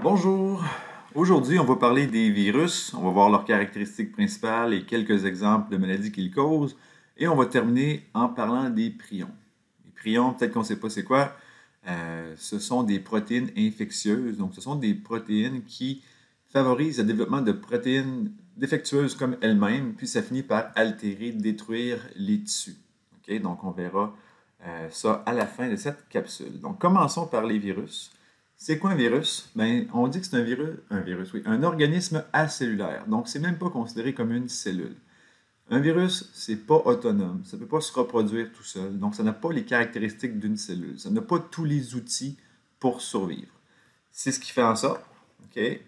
Bonjour. Aujourd'hui, on va parler des virus. On va voir leurs caractéristiques principales et quelques exemples de maladies qu'ils causent. Et on va terminer en parlant des prions. Les prions, peut-être qu'on ne sait pas c'est quoi. Ce sont des protéines infectieuses. Donc, ce sont des protéines qui favorisent le développement de protéines défectueuses comme elles-mêmes, puis ça finit par altérer, détruire les tissus. OK? Donc, on verra ça à la fin de cette capsule. Donc, commençons par les virus. C'est quoi un virus? Ben, on dit que c'est oui, un organisme acellulaire. Donc, c'est même pas considéré comme une cellule. Un virus, c'est pas autonome. Ça ne peut pas se reproduire tout seul. Donc, ça n'a pas les caractéristiques d'une cellule. Ça n'a pas tous les outils pour survivre. C'est ce qui fait en sorte, OK,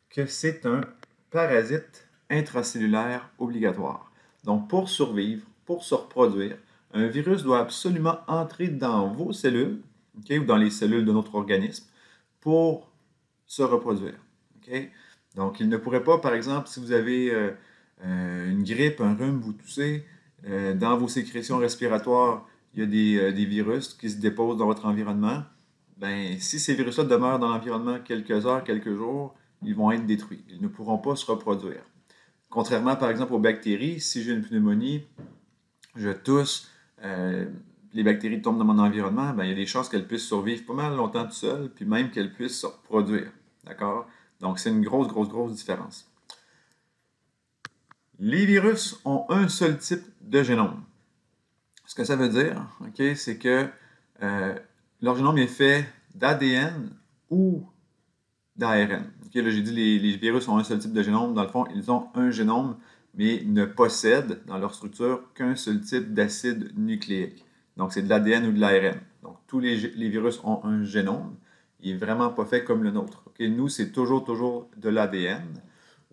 que c'est un parasite intracellulaire obligatoire. Donc, pour survivre, pour se reproduire, un virus doit absolument entrer dans vos cellules, OK, ou dans les cellules de notre organisme, pour se reproduire. OK? Donc, il ne pourrait pas, par exemple, si vous avez une grippe, un rhume, vous toussez, dans vos sécrétions respiratoires, il y a des virus qui se déposent dans votre environnement. Ben, si ces virus-là demeurent dans l'environnement quelques heures, quelques jours, ils vont être détruits. Ils ne pourront pas se reproduire. Contrairement, par exemple, aux bactéries, si j'ai une pneumonie, je tousse, les bactéries tombent dans mon environnement, ben, il y a des chances qu'elles puissent survivre pas mal longtemps tout seules, puis même qu'elles puissent se reproduire. D'accord? Donc, c'est une grosse différence. Les virus ont un seul type de génome. Ce que ça veut dire, okay, c'est que leur génome est fait d'ADN ou d'ARN. Okay, là, j'ai dit les virus ont un seul type de génome. Dans le fond, ils ont un génome, mais ne possèdent dans leur structure qu'un seul type d'acide nucléique. Donc, c'est de l'ADN ou de l'ARN. Donc, tous les virus ont un génome. Il n'est vraiment pas fait comme le nôtre. Okay? Nous, c'est toujours de l'ADN.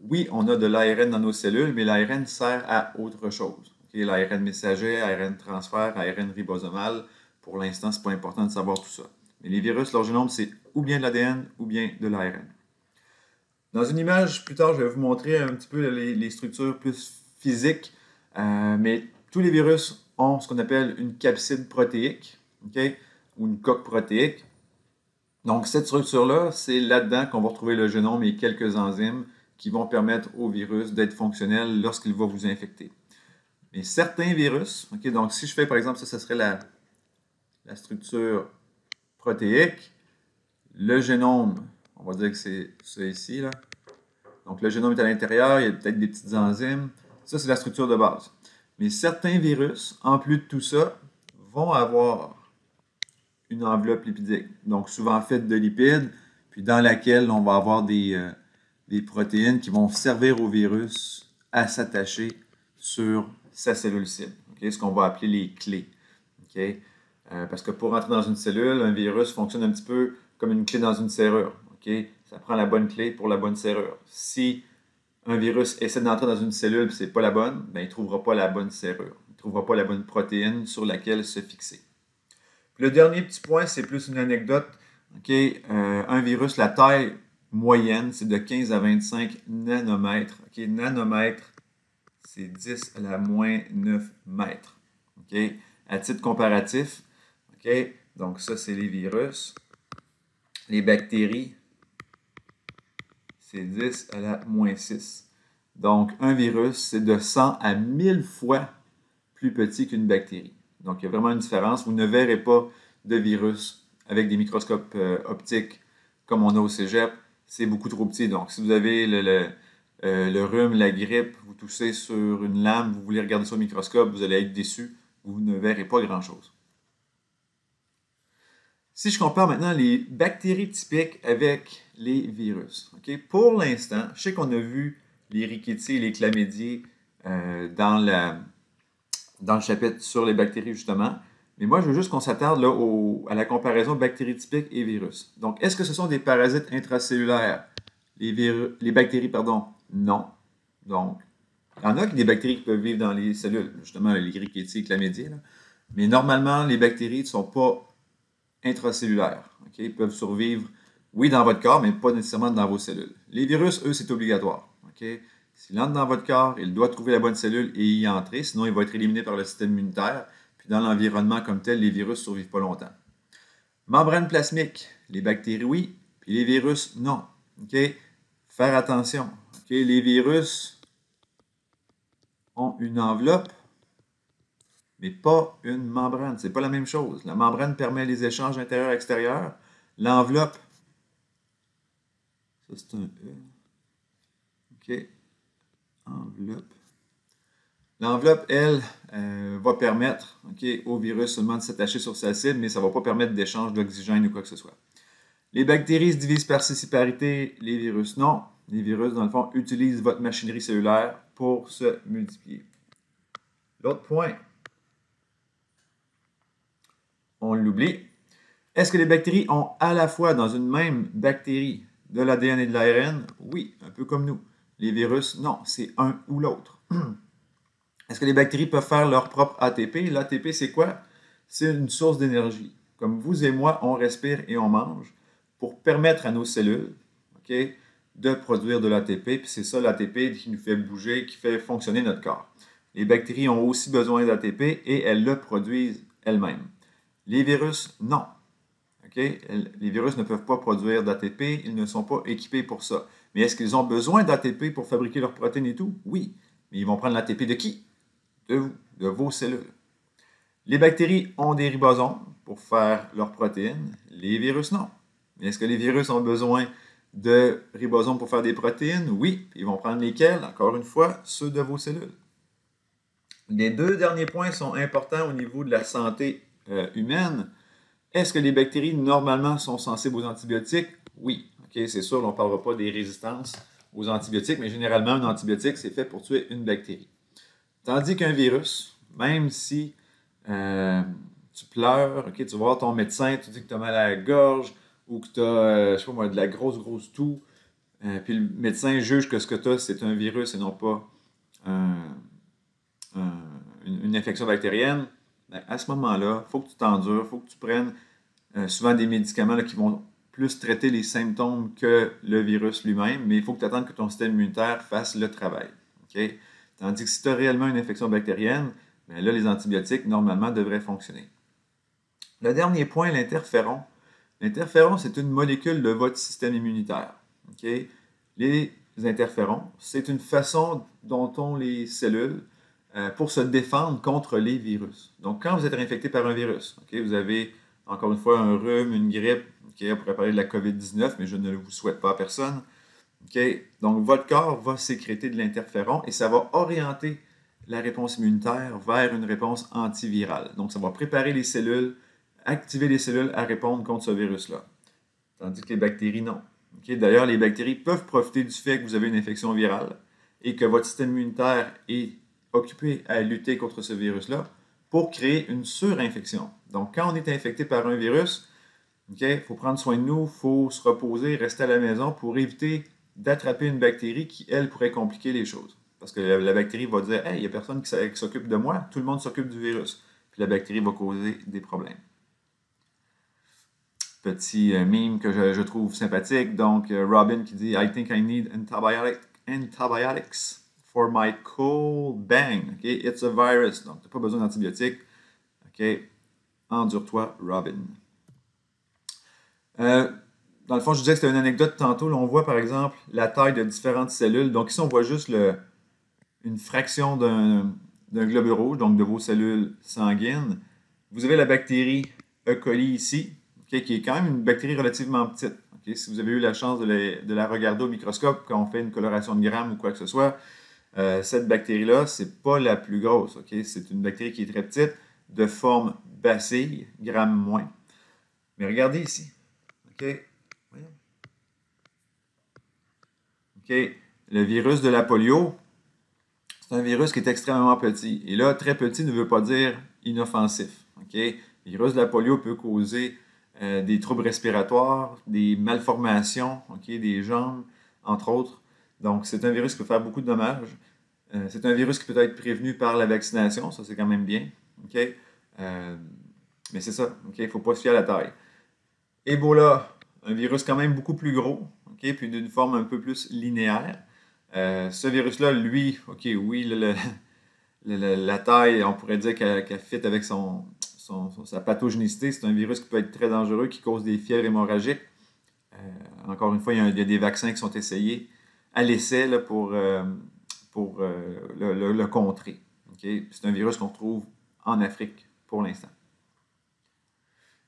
Oui, on a de l'ARN dans nos cellules, mais l'ARN sert à autre chose. Okay? L'ARN messager, ARN transfert, ARN ribosomal. Pour l'instant, ce n'est pas important de savoir tout ça. Mais les virus, leur génome, c'est ou bien de l'ADN ou bien de l'ARN. Dans une image, plus tard, je vais vous montrer un petit peu les structures plus physiques, mais tous les virus ont ce qu'on appelle une capside protéique, okay, ou une coque protéique. Donc, cette structure-là, c'est là-dedans qu'on va retrouver le génome et quelques enzymes qui vont permettre au virus d'être fonctionnel lorsqu'il va vous infecter. Mais certains virus, okay, donc si je fais par exemple, ça serait la structure protéique, le génome, on va dire que c'est ça ici, là. Donc, le génome est à l'intérieur, il y a peut-être des petites enzymes. Ça, c'est la structure de base. Mais certains virus, en plus de tout ça, vont avoir une enveloppe lipidique. Donc, souvent faite de lipides, puis dans laquelle on va avoir des protéines qui vont servir au virus à s'attacher sur sa cellule cible. Okay? Ce qu'on va appeler les clés. Okay? Parce que pour entrer dans une cellule, un virus fonctionne un petit peu comme une clé dans une serrure. Okay? Ça prend la bonne clé pour la bonne serrure. Si un virus essaie d'entrer dans une cellule et ce n'est pas la bonne, ben, il ne trouvera pas la bonne serrure. Il ne trouvera pas la bonne protéine sur laquelle se fixer. Puis le dernier petit point, c'est plus une anecdote. Okay? Un virus, la taille moyenne, c'est de 15 à 25 nanomètres. Okay? Nanomètre, c'est 10 à la moins 9 mètres. Okay? À titre comparatif, okay? Donc ça, c'est les virus. Les bactéries, c'est 10 à la moins 6. Donc, un virus, c'est de 100 à 1000 fois plus petit qu'une bactérie. Donc, il y a vraiment une différence. Vous ne verrez pas de virus avec des microscopes optiques comme on a au cégep. C'est beaucoup trop petit. Donc, si vous avez le rhume, la grippe, vous toussez sur une lame, vous voulez regarder sur le microscope, vous allez être déçu. Vous ne verrez pas grand-chose. Si je compare maintenant les bactéries typiques avec les virus, okay? Pour l'instant, je sais qu'on a vu les rickettsia et les chlamydia dans le chapitre sur les bactéries, justement. Mais moi, je veux juste qu'on s'attarde là, à la comparaison bactéries typiques et virus. Donc, est-ce que ce sont des parasites intracellulaires? Les bactéries, pardon, non. Donc, il y en a des bactéries qui peuvent vivre dans les cellules, justement les rickettsia et chlamydia. Là. Mais normalement, les bactéries ne sont pas intracellulaires. Okay? Ils peuvent survivre, oui, dans votre corps, mais pas nécessairement dans vos cellules. Les virus, eux, c'est obligatoire. Okay? S'il entre dans votre corps, il doit trouver la bonne cellule et y entrer, sinon il va être éliminé par le système immunitaire. Puis dans l'environnement comme tel, les virus ne survivent pas longtemps. Membrane plasmique, les bactéries, oui, puis les virus, non. OK? Faire attention. OK? Les virus ont une enveloppe, mais pas une membrane. C'est pas la même chose. La membrane permet les échanges intérieur-extérieur. L'enveloppe, ça c'est un E. OK? Enveloppe. L'enveloppe, elle, va permettre, OK, au virus seulement de s'attacher sur sa cible, mais ça ne va pas permettre d'échange d'oxygène ou quoi que ce soit. Les bactéries se divisent par scission-parité, les virus non. Les virus, dans le fond, utilisent votre machinerie cellulaire pour se multiplier. L'autre point, on l'oublie. Est-ce que les bactéries ont à la fois dans une même bactérie de l'ADN et de l'ARN? Oui, un peu comme nous. Les virus, non, c'est un ou l'autre. Est-ce que les bactéries peuvent faire leur propre ATP? L'ATP, c'est quoi? C'est une source d'énergie. Comme vous et moi, on respire et on mange pour permettre à nos cellules, OK, de produire de l'ATP. Puis c'est ça l'ATP qui nous fait bouger, qui fait fonctionner notre corps. Les bactéries ont aussi besoin d'ATP et elles le produisent elles-mêmes. Les virus, non. OK? Les virus ne peuvent pas produire d'ATP, ils ne sont pas équipés pour ça. Mais est-ce qu'ils ont besoin d'ATP pour fabriquer leurs protéines et tout? Oui. Mais ils vont prendre l'ATP de qui? De vous, de vos cellules. Les bactéries ont des ribosomes pour faire leurs protéines. Les virus, non. Mais est-ce que les virus ont besoin de ribosomes pour faire des protéines? Oui. Ils vont prendre lesquels? Encore une fois, ceux de vos cellules. Les deux derniers points sont importants au niveau de la santé humaine. Est-ce que les bactéries, normalement, sont sensibles aux antibiotiques? Oui. Okay, c'est sûr, on ne parlera pas des résistances aux antibiotiques, mais généralement, un antibiotique, c'est fait pour tuer une bactérie. Tandis qu'un virus, même si tu pleures, okay, tu vas voir ton médecin, tu dis que tu as mal à la gorge ou que tu as, je sais pas moi, de la grosse toux, puis le médecin juge que ce que tu as, c'est un virus et non pas une infection bactérienne, ben, à ce moment-là, il faut que tu t'endures, il faut que tu prennes souvent des médicaments là, qui vont plus traiter les symptômes que le virus lui-même, mais il faut que tu attendes que ton système immunitaire fasse le travail. Okay? Tandis que si tu as réellement une infection bactérienne, bien là, les antibiotiques, normalement, devraient fonctionner. Le dernier point, l'interféron. L'interféron, c'est une molécule de votre système immunitaire. Okay? Les interférons, c'est une façon dont ont les cellules pour se défendre contre les virus. Donc, quand vous êtes infecté par un virus, okay, vous avez, encore une fois, un rhume, une grippe, okay, on pourrait parler de la COVID-19, mais je ne vous souhaite pas à personne. Okay? Donc, votre corps va sécréter de l'interféron et ça va orienter la réponse immunitaire vers une réponse antivirale. Donc, ça va préparer les cellules, activer les cellules à répondre contre ce virus-là. Tandis que les bactéries, non. Okay? D'ailleurs, les bactéries peuvent profiter du fait que vous avez une infection virale et que votre système immunitaire est occupé à lutter contre ce virus-là pour créer une surinfection. Donc, quand on est infecté par un virus, il faut prendre soin de nous, il faut se reposer, rester à la maison pour éviter d'attraper une bactérie qui, elle, pourrait compliquer les choses. Parce que la bactérie va dire « Hey, il n'y a personne qui s'occupe de moi, tout le monde s'occupe du virus. » Puis la bactérie va causer des problèmes. Petit meme que je trouve sympathique. Donc, Robin qui dit « I think I need antibiotics for my cold bang. Okay? It's a virus. » Donc, tu n'as pas besoin d'antibiotiques. Okay? Endure-toi, Robin. Dans le fond, je disais que c'était une anecdote tantôt. Là, on voit par exemple la taille de différentes cellules. Donc ici, on voit juste une fraction d'un globule rouge, donc de vos cellules sanguines. Vous avez la bactérie E. coli ici, okay, qui est quand même une bactérie relativement petite. Okay? Si vous avez eu la chance de la regarder au microscope quand on fait une coloration de grammes ou quoi que ce soit, cette bactérie-là, c'est pas la plus grosse. Okay? C'est une bactérie qui est très petite, de forme bacille, gramme moins. Mais regardez ici. OK. OK. Le virus de la polio, c'est un virus qui est extrêmement petit. Et là, très petit ne veut pas dire inoffensif. OK? Le virus de la polio peut causer des troubles respiratoires, des malformations, OK, des jambes, entre autres. Donc, c'est un virus qui peut faire beaucoup de dommages. C'est un virus qui peut être prévenu par la vaccination. Ça, c'est quand même bien. OK? Mais c'est ça. OK? Il ne faut pas se fier à la taille. Ebola, un virus quand même beaucoup plus gros, okay, puis d'une forme un peu plus linéaire. Ce virus-là, lui, OK, oui, la taille, on pourrait dire qu'elle fit avec sa pathogénicité. C'est un virus qui peut être très dangereux, qui cause des fièvres hémorragiques. encore une fois, il y a des vaccins qui sont essayés à l'essai là, pour le contrer. Okay? C'est un virus qu'on retrouve en Afrique pour l'instant.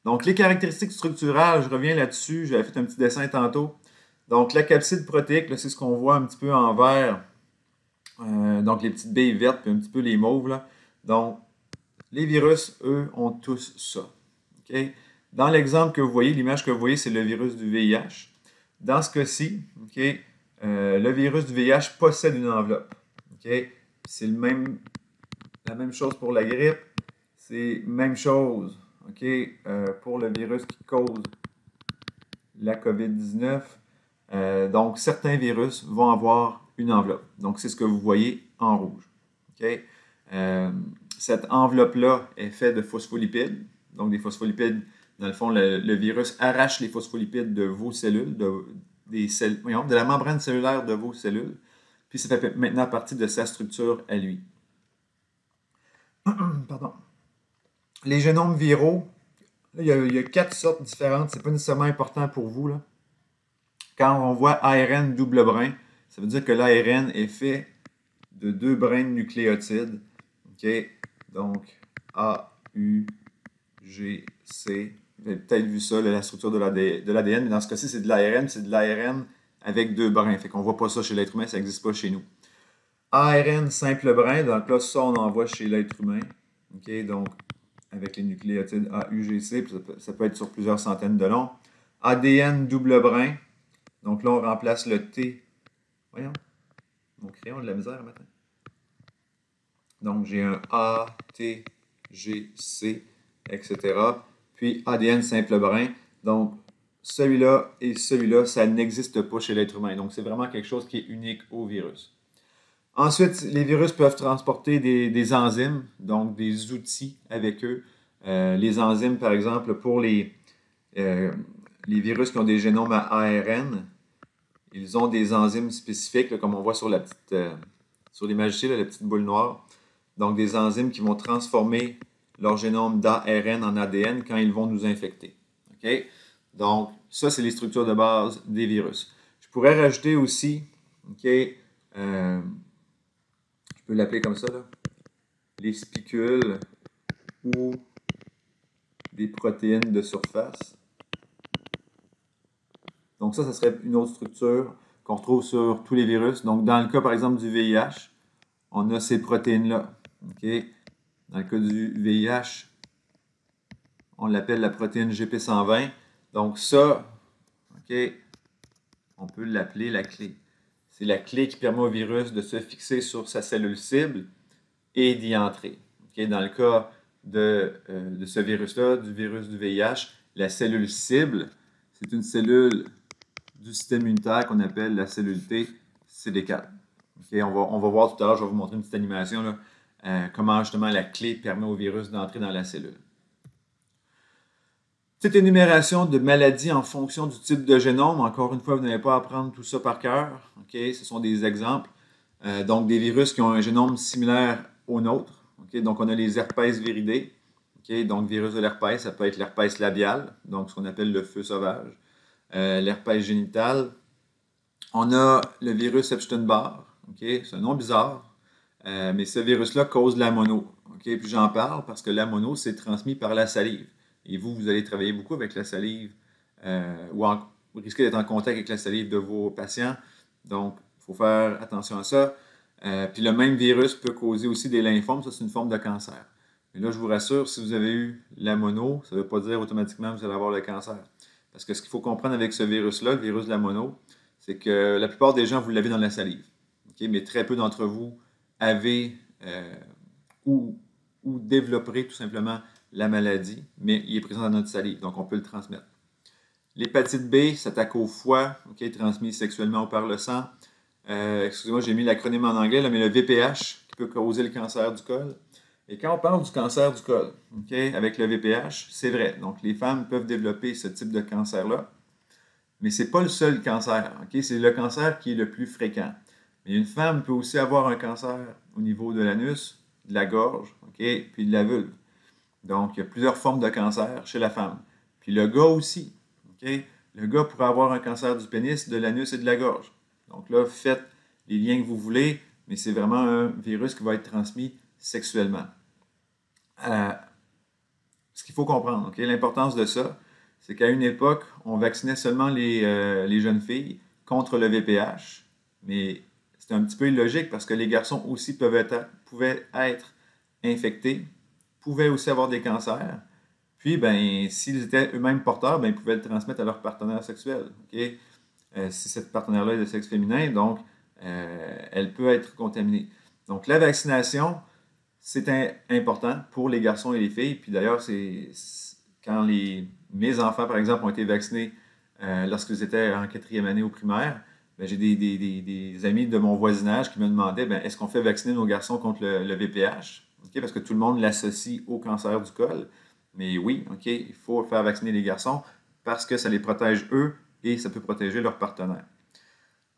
Donc, les caractéristiques structurales, je reviens là-dessus. J'avais fait un petit dessin tantôt. Donc, la capside protéique, c'est ce qu'on voit un petit peu en vert. Donc, les petites billes vertes, puis un petit peu les mauves. Là. Donc, les virus, eux, ont tous ça. Okay? Dans l'exemple que vous voyez, l'image que vous voyez, c'est le virus du VIH. Dans ce cas-ci, okay, le virus du VIH possède une enveloppe. Okay? C'est la même chose pour la grippe. C'est la même chose pour le virus qui cause la COVID-19. Donc, certains virus vont avoir une enveloppe. Donc, c'est ce que vous voyez en rouge. Okay? Cette enveloppe-là est faite de phospholipides. Donc, des phospholipides, dans le fond, le virus arrache les phospholipides de vos cellules, de la membrane cellulaire de vos cellules. Puis, ça fait maintenant partie de sa structure à lui. Pardon. Les génomes viraux, là, il y a 4 sortes différentes. Ce n'est pas nécessairement important pour vous. Là. Quand on voit ARN double brin, ça veut dire que l'ARN est fait de 2 brins de nucléotides. Okay? Donc, A, U, G, C. Vous avez peut-être vu ça, la structure de l'ADN, mais dans ce cas-ci, c'est de l'ARN, c'est de l'ARN avec 2 brins. Fait qu'on ne voit pas ça chez l'être humain, ça n'existe pas chez nous. ARN simple brin, donc là, ça, on en voit chez l'être humain. Okay? Donc, avec les nucléotides A, U, G, C, ça peut être sur plusieurs centaines de longs. ADN double brin, donc là, on remplace le T. Voyons, mon crayon a de la misère maintenant. Donc, j'ai un A, T, G, C, etc. Puis ADN simple brin. Donc, celui-là et celui-là, ça n'existe pas chez l'être humain. Donc, c'est vraiment quelque chose qui est unique au virus. Ensuite, les virus peuvent transporter des enzymes, donc des outils avec eux. Les enzymes, par exemple, pour les virus qui ont des génomes à ARN, ils ont des enzymes spécifiques, là, comme on voit sur sur l'image ici, la petite boule noire. Donc, des enzymes qui vont transformer leur génome d'ARN en ADN quand ils vont nous infecter. Okay? Donc, ça, c'est les structures de base des virus. Je pourrais rajouter aussi, je peux l'appeler comme ça, là, les spicules ou des protéines de surface. Donc, ça serait une autre structure qu'on retrouve sur tous les virus. Donc, dans le cas, par exemple, du VIH, on a ces protéines-là. Okay? Dans le cas du VIH, on l'appelle la protéine GP120. Donc ça, on peut l'appeler la clé. C'est la clé qui permet au virus de se fixer sur sa cellule cible et d'y entrer. Dans le cas de ce virus-là, du virus du VIH, la cellule cible, c'est une cellule du système immunitaire qu'on appelle la cellule T CD4. On va voir tout à l'heure, je vais vous montrer une petite animation, là, comment justement la clé permet au virus d'entrer dans la cellule. Petite énumération de maladies en fonction du type de génome. Encore une fois, vous n'allez pas apprendre tout ça par cœur. Ce sont des exemples. Donc, des virus qui ont un génome similaire au nôtre. Donc, on a les herpès viridés. Donc, virus de l'herpès, ça peut être l'herpès labial, donc ce qu'on appelle le feu sauvage. L'herpès génital. On a le virus Epstein-Barr. C'est un nom bizarre, mais ce virus-là cause la mono. Puis j'en parle parce que la mono, c'est transmis par la salive. Et vous allez travailler beaucoup avec la salive vous risquez d'être en contact avec la salive de vos patients. Donc, il faut faire attention à ça. Puis le même virus peut causer aussi des lymphomes. Ça, c'est une forme de cancer. Mais là, je vous rassure, si vous avez eu la mono, ça ne veut pas dire automatiquement que vous allez avoir le cancer. Parce que ce qu'il faut comprendre avec ce virus-là, le virus de la mono, c'est que la plupart des gens, vous l'avez dans la salive. Mais très peu d'entre vous avez ou développerez tout simplement la maladie, mais il est présent dans notre salive, donc on peut le transmettre. L'hépatite B s'attaque au foie, transmise sexuellement ou par le sang. Excusez-moi, j'ai mis l'acronyme en anglais, là, mais le VPH qui peut causer le cancer du col. Et quand on parle du cancer du col, avec le VPH, c'est vrai. Donc, les femmes peuvent développer ce type de cancer-là, mais ce n'est pas le seul cancer. C'est le cancer qui est le plus fréquent. Mais une femme peut aussi avoir un cancer au niveau de l'anus, de la gorge, puis de la vulve. Donc, il y a plusieurs formes de cancer chez la femme. Puis le gars aussi. le gars pourrait avoir un cancer du pénis, de l'anus et de la gorge. Donc là, faites les liens que vous voulez, mais c'est vraiment un virus qui va être transmis sexuellement. Ce qu'il faut comprendre, okay? L'importance de ça, c'est qu'à une époque, on vaccinait seulement les jeunes filles contre le VPH, mais c'est un petit peu illogique parce que les garçons aussi pouvaient être infectés, pouvaient aussi avoir des cancers, puis ben, s'ils étaient eux-mêmes porteurs, ben, ils pouvaient le transmettre à leur partenaire sexuel. Okay? Si cette partenaire-là est de sexe féminin, donc elle peut être contaminée. Donc la vaccination, c'est important pour les garçons et les filles. Puis d'ailleurs, quand mes enfants, par exemple, ont été vaccinés lorsqu'ils étaient en 4e année au primaire, ben, j'ai des amis de mon voisinage qui me demandaient est-ce qu'on fait vacciner nos garçons contre le VPH? Okay? Parce que tout le monde l'associe au cancer du col. Mais oui, ok, il faut faire vacciner les garçons parce que ça les protège eux et ça peut protéger leurs partenaires.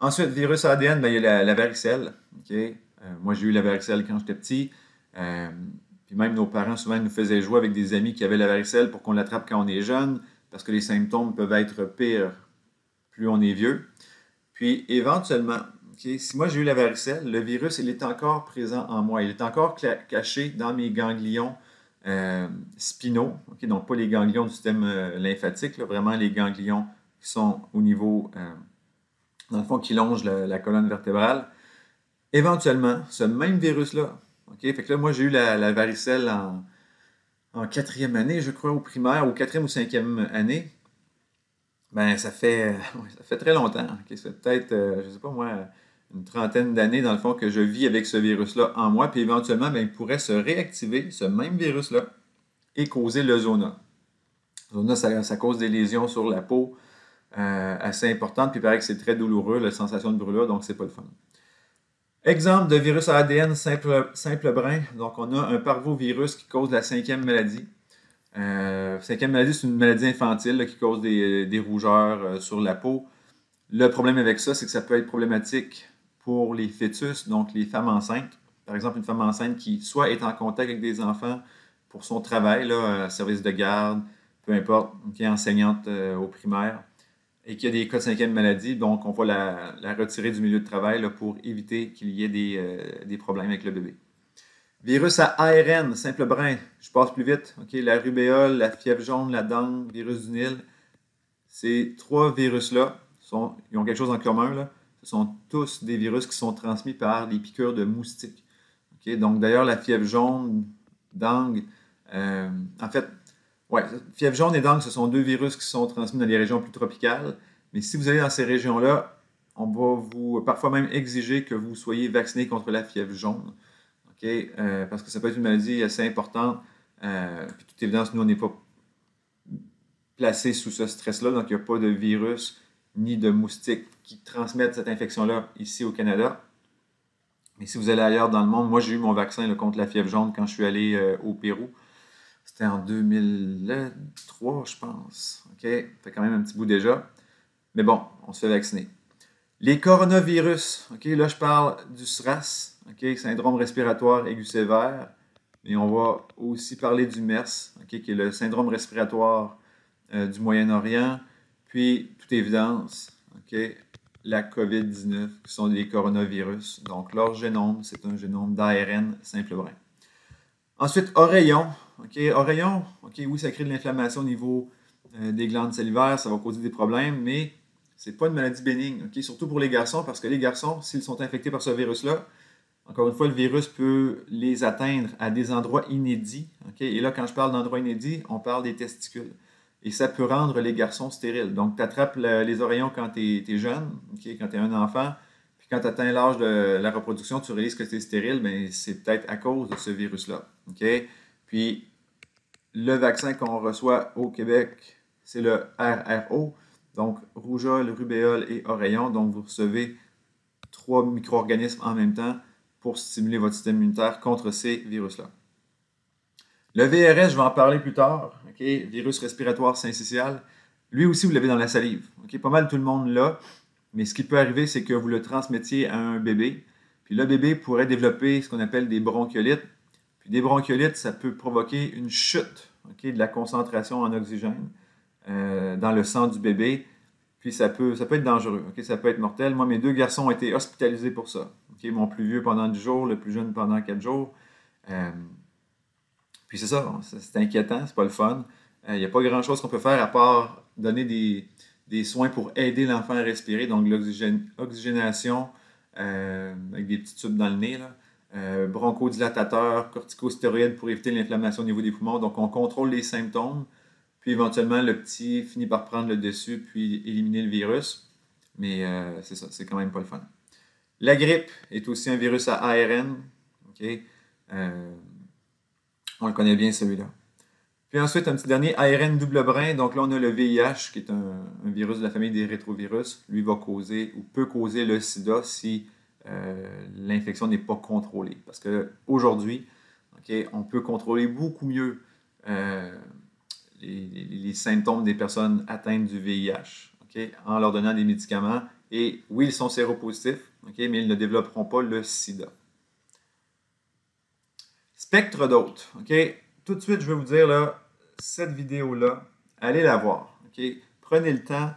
Ensuite, virus ADN, ben, il y a la varicelle. Okay? Moi, j'ai eu la varicelle quand j'étais petit. Puis même nos parents souvent nous faisaient jouer avec des amis qui avaient la varicelle pour qu'on l'attrape quand on est jeune, parce que les symptômes peuvent être pires plus on est vieux. Puis éventuellement, okay, si moi j'ai eu la varicelle, le virus il est encore présent en moi. Il est encore caché dans mes ganglions spinaux, okay, donc pas les ganglions du système lymphatique, là, vraiment les ganglions qui sont au niveau, dans le fond, qui longent la colonne vertébrale. Éventuellement, ce même virus-là, okay, fait que là, moi j'ai eu la varicelle en 4e année, je crois, au primaire, ou 4e ou 5e année. Ben, ça fait très longtemps. Okay? Ça fait peut-être, je ne sais pas moi, une trentaine d'années, dans le fond, que je vis avec ce virus-là en moi. Puis éventuellement, ben, il pourrait se réactiver, ce même virus-là, et causer le zona. Le zona, ça cause des lésions sur la peau assez importantes. Puis il paraît que c'est très douloureux, la sensation de brûlure, donc c'est pas le fun. Exemple de virus à ADN simple brin. Donc, on a un parvovirus qui cause la 5e maladie. 5e maladie, c'est une maladie infantile là, qui cause des rougeurs sur la peau. Le problème avec ça, c'est que ça peut être problématique pour les fœtus, donc les femmes enceintes. Par exemple, une femme enceinte qui soit est en contact avec des enfants pour son travail, là, service de garde, peu importe, qui est enseignante au primaire, et qu'il y a des cas de 5e maladie, donc on va la retirer du milieu de travail là, pour éviter qu'il y ait des problèmes avec le bébé. Virus à ARN, simple brin, je passe plus vite. Okay? La rubéole, la fièvre jaune, la dengue, virus du Nil. Ces 3 virus-là, ils ont quelque chose en commun. Là. Ce sont tous des virus qui sont transmis par les piqûres de moustiques. Okay? Donc d'ailleurs, la fièvre jaune, dengue, en fait, ouais, fièvre jaune et dengue, ce sont 2 virus qui sont transmis dans les régions plus tropicales. Mais si vous allez dans ces régions-là, on va vous parfois même exiger que vous soyez vacciné contre la fièvre jaune. Okay? Parce que ça peut être une maladie assez importante. Puis, toute évidence, nous, on n'est pas placé sous ce stress-là, donc il n'y a pas de virus ni de moustiques qui transmettent cette infection-là ici au Canada. Mais si vous allez ailleurs dans le monde, moi j'ai eu mon vaccin là, contre la fièvre jaune quand je suis allé au Pérou. C'était en 2003, je pense. Okay? Ça fait quand même un petit bout déjà. Mais bon, on se fait vacciner. Les coronavirus, okay? Là je parle du SRAS, okay? Syndrome respiratoire aigu sévère. Et on va aussi parler du MERS, okay? Qui est le syndrome respiratoire du Moyen-Orient. Puis, toute évidence, okay? La COVID-19, qui sont des coronavirus. Donc, leur génome, c'est un génome d'ARN simple brin. Ensuite, oreillon. Okay? Oreillon, okay, oui, ça crée de l'inflammation au niveau des glandes salivaires, ça va causer des problèmes, mais c'est pas une maladie bénigne, okay? Surtout pour les garçons, parce que les garçons, s'ils sont infectés par ce virus-là, encore une fois, le virus peut les atteindre à des endroits inédits. Okay? Et là, quand je parle d'endroits inédits, on parle des testicules. Et ça peut rendre les garçons stériles. Donc, tu attrapes les oreillons quand tu es jeune, okay? Quand tu es un enfant, puis quand tu atteins l'âge de la reproduction, tu réalises que tu es stérile, mais c'est peut-être à cause de ce virus-là. Okay? Puis, le vaccin qu'on reçoit au Québec, c'est le RRO, donc rougeole, rubéole et oreillon. Donc, vous recevez 3 micro-organismes en même temps pour stimuler votre système immunitaire contre ces virus-là. Le VRS, je vais en parler plus tard, okay? Virus respiratoire syncytial. Lui aussi, vous l'avez dans la salive. Okay? Pas mal tout le monde l'a, mais ce qui peut arriver, c'est que vous le transmettiez à un bébé, puis le bébé pourrait développer ce qu'on appelle des bronchiolites. Puis des bronchiolites, ça peut provoquer une chute, okay, de la concentration en oxygène dans le sang du bébé. Puis ça peut être dangereux, ok? Ça peut être mortel. Moi, mes 2 garçons ont été hospitalisés pour ça. Ok? Mon plus vieux pendant 10 jours, le plus jeune pendant 4 jours. Euh, Puis c'est ça, bon, c'est inquiétant, c'est pas le fun. Il n'y a pas grand-chose qu'on peut faire à part donner des soins pour aider l'enfant à respirer, donc l'oxygénation avec des petits tubes dans le nez, là. Bronchodilatateurs, corticostéroïdes pour éviter l'inflammation au niveau des poumons. Donc on contrôle les symptômes, puis éventuellement le petit finit par prendre le dessus, puis éliminer le virus. Mais c'est ça, c'est quand même pas le fun. La grippe est aussi un virus à ARN. Ok? Euh, on le connaît bien celui-là. Puis ensuite, un petit dernier, ARN double brin. Donc là, on a le VIH, qui est un virus de la famille des rétrovirus. Lui va causer ou peut causer le sida si l'infection n'est pas contrôlée. Parce qu'aujourd'hui, okay, on peut contrôler beaucoup mieux les symptômes des personnes atteintes du VIH okay, en leur donnant des médicaments. Et oui, ils sont séropositifs, okay, mais ils ne développeront pas le sida. Spectre d'hôtes. Okay? Tout de suite, je vais vous dire, là, cette vidéo-là, allez la voir. Okay? Prenez le temps.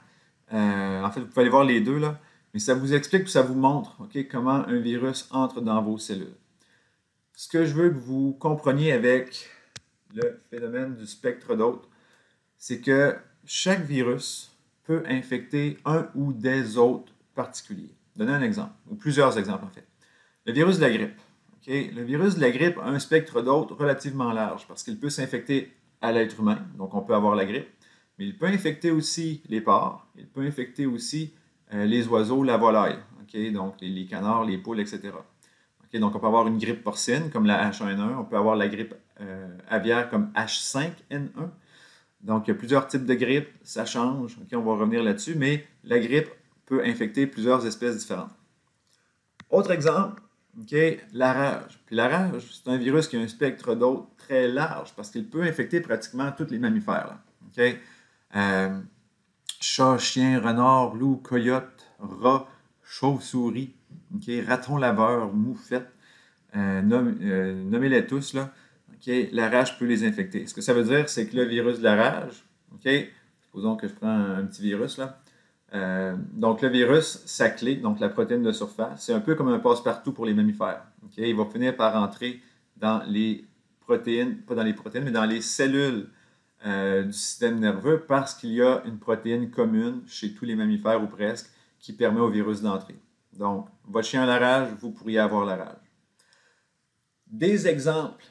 En fait, vous pouvez aller voir les deux, là, mais ça vous explique, ça vous montre okay, comment un virus entre dans vos cellules. Ce que je veux que vous compreniez avec le phénomène du spectre d'hôtes, c'est que chaque virus peut infecter un ou des hôtes particuliers. Donnez un exemple, ou plusieurs exemples en fait. Le virus de la grippe. Okay? Le virus de la grippe a un spectre d'hôtes relativement large parce qu'il peut s'infecter à l'être humain, donc on peut avoir la grippe, mais il peut infecter aussi les porcs, il peut infecter aussi les oiseaux, la volaille, okay? Donc les canards, les poules, etc. Okay? Donc on peut avoir une grippe porcine comme la H1N1, on peut avoir la grippe aviaire comme H5N1. Donc il y a plusieurs types de grippe, ça change, okay? On va revenir là-dessus, mais la grippe peut infecter plusieurs espèces différentes. Autre exemple, okay, la rage. Puis la rage, c'est un virus qui a un spectre d'hôtes très large parce qu'il peut infecter pratiquement tous les mammifères. Là. Okay? Chat, chien, renard, loup, coyote, rat, chauve-souris, okay, raton laveur, moufette, nommez-les tous. Là. Okay? La rage peut les infecter. Ce que ça veut dire, c'est que le virus de la rage, okay, supposons que je prends un petit virus là. Donc, le virus, sa clé, donc la protéine de surface, c'est un peu comme un passe-partout pour les mammifères. Okay? Il va finir par entrer dans les protéines, pas dans les protéines, mais dans les cellules du système nerveux parce qu'il y a une protéine commune chez tous les mammifères ou presque qui permet au virus d'entrer. Donc, votre chien a la rage, vous pourriez avoir la rage. Des exemples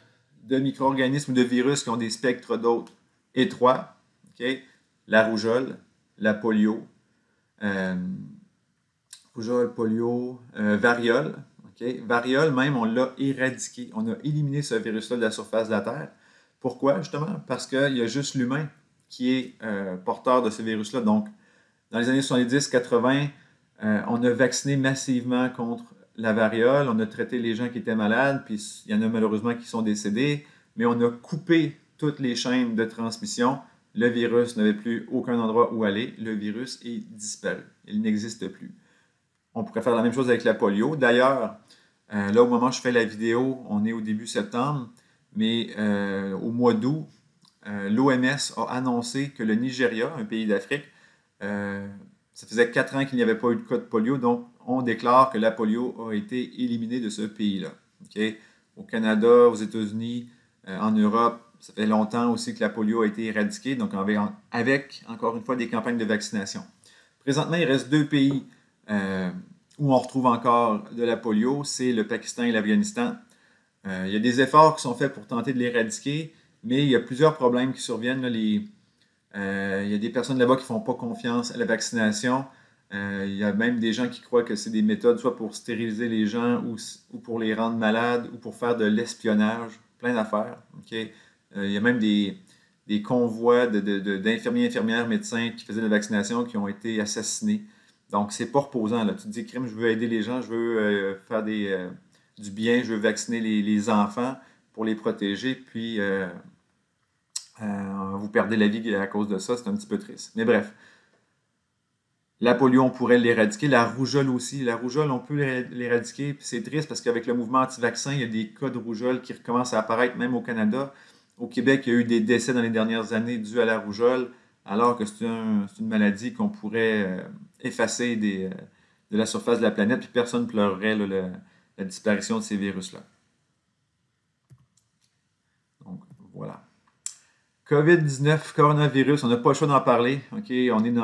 de micro-organismes ou de virus qui ont des spectres d'hôtes étroits, okay? La rougeole, la polio, rougeole, polio, variole. Okay? Variole, même, on l'a éradiqué. On a éliminé ce virus-là de la surface de la Terre. Pourquoi, justement? Parce qu'il y a juste l'humain qui est porteur de ce virus-là. Donc, dans les années 70-80, on a vacciné massivement contre la variole. On a traité les gens qui étaient malades, puis il y en a malheureusement qui sont décédés. Mais on a coupé toutes les chaînes de transmission. Le virus n'avait plus aucun endroit où aller. Le virus est disparu. Il n'existe plus. On pourrait faire la même chose avec la polio. D'ailleurs, là, au moment où je fais la vidéo, on est au début septembre, mais au mois d'août, l'OMS a annoncé que le Nigeria, un pays d'Afrique, ça faisait 4 ans qu'il n'y avait pas eu de cas de polio, donc on déclare que la polio a été éliminée de ce pays-là. Okay? Au Canada, aux États-Unis, en Europe, ça fait longtemps aussi que la polio a été éradiquée, donc avec encore une fois, des campagnes de vaccination. Présentement, il reste 2 pays où on retrouve encore de la polio, c'est le Pakistan et l'Afghanistan. Il y a des efforts qui sont faits pour tenter de l'éradiquer, mais il y a plusieurs problèmes qui surviennent. Là, il y a des personnes là-bas qui ne font pas confiance à la vaccination. Il y a même des gens qui croient que c'est des méthodes soit pour stériliser les gens ou pour les rendre malades ou pour faire de l'espionnage, plein d'affaires. Okay? Il y a même des convois d'infirmiers, infirmières, médecins qui faisaient de la vaccination qui ont été assassinés. Donc, c'est pas reposant. Là. Tu te dis, crime, je veux aider les gens, je veux faire du bien, je veux vacciner les enfants pour les protéger, puis vous perdez la vie à cause de ça, c'est un petit peu triste. Mais bref, la polio, on pourrait l'éradiquer, la rougeole aussi. La rougeole, on peut l'éradiquer, puis c'est triste parce qu'avec le mouvement anti-vaccin, il y a des cas de rougeole qui recommencent à apparaître même au Canada. Au Québec, il y a eu des décès dans les dernières années dus à la rougeole. alors que c'est une maladie qu'on pourrait effacer de la surface de la planète, puis personne ne pleurerait là, la disparition de ces virus-là. Donc, voilà. COVID-19, coronavirus, on n'a pas le choix d'en parler. Okay? On est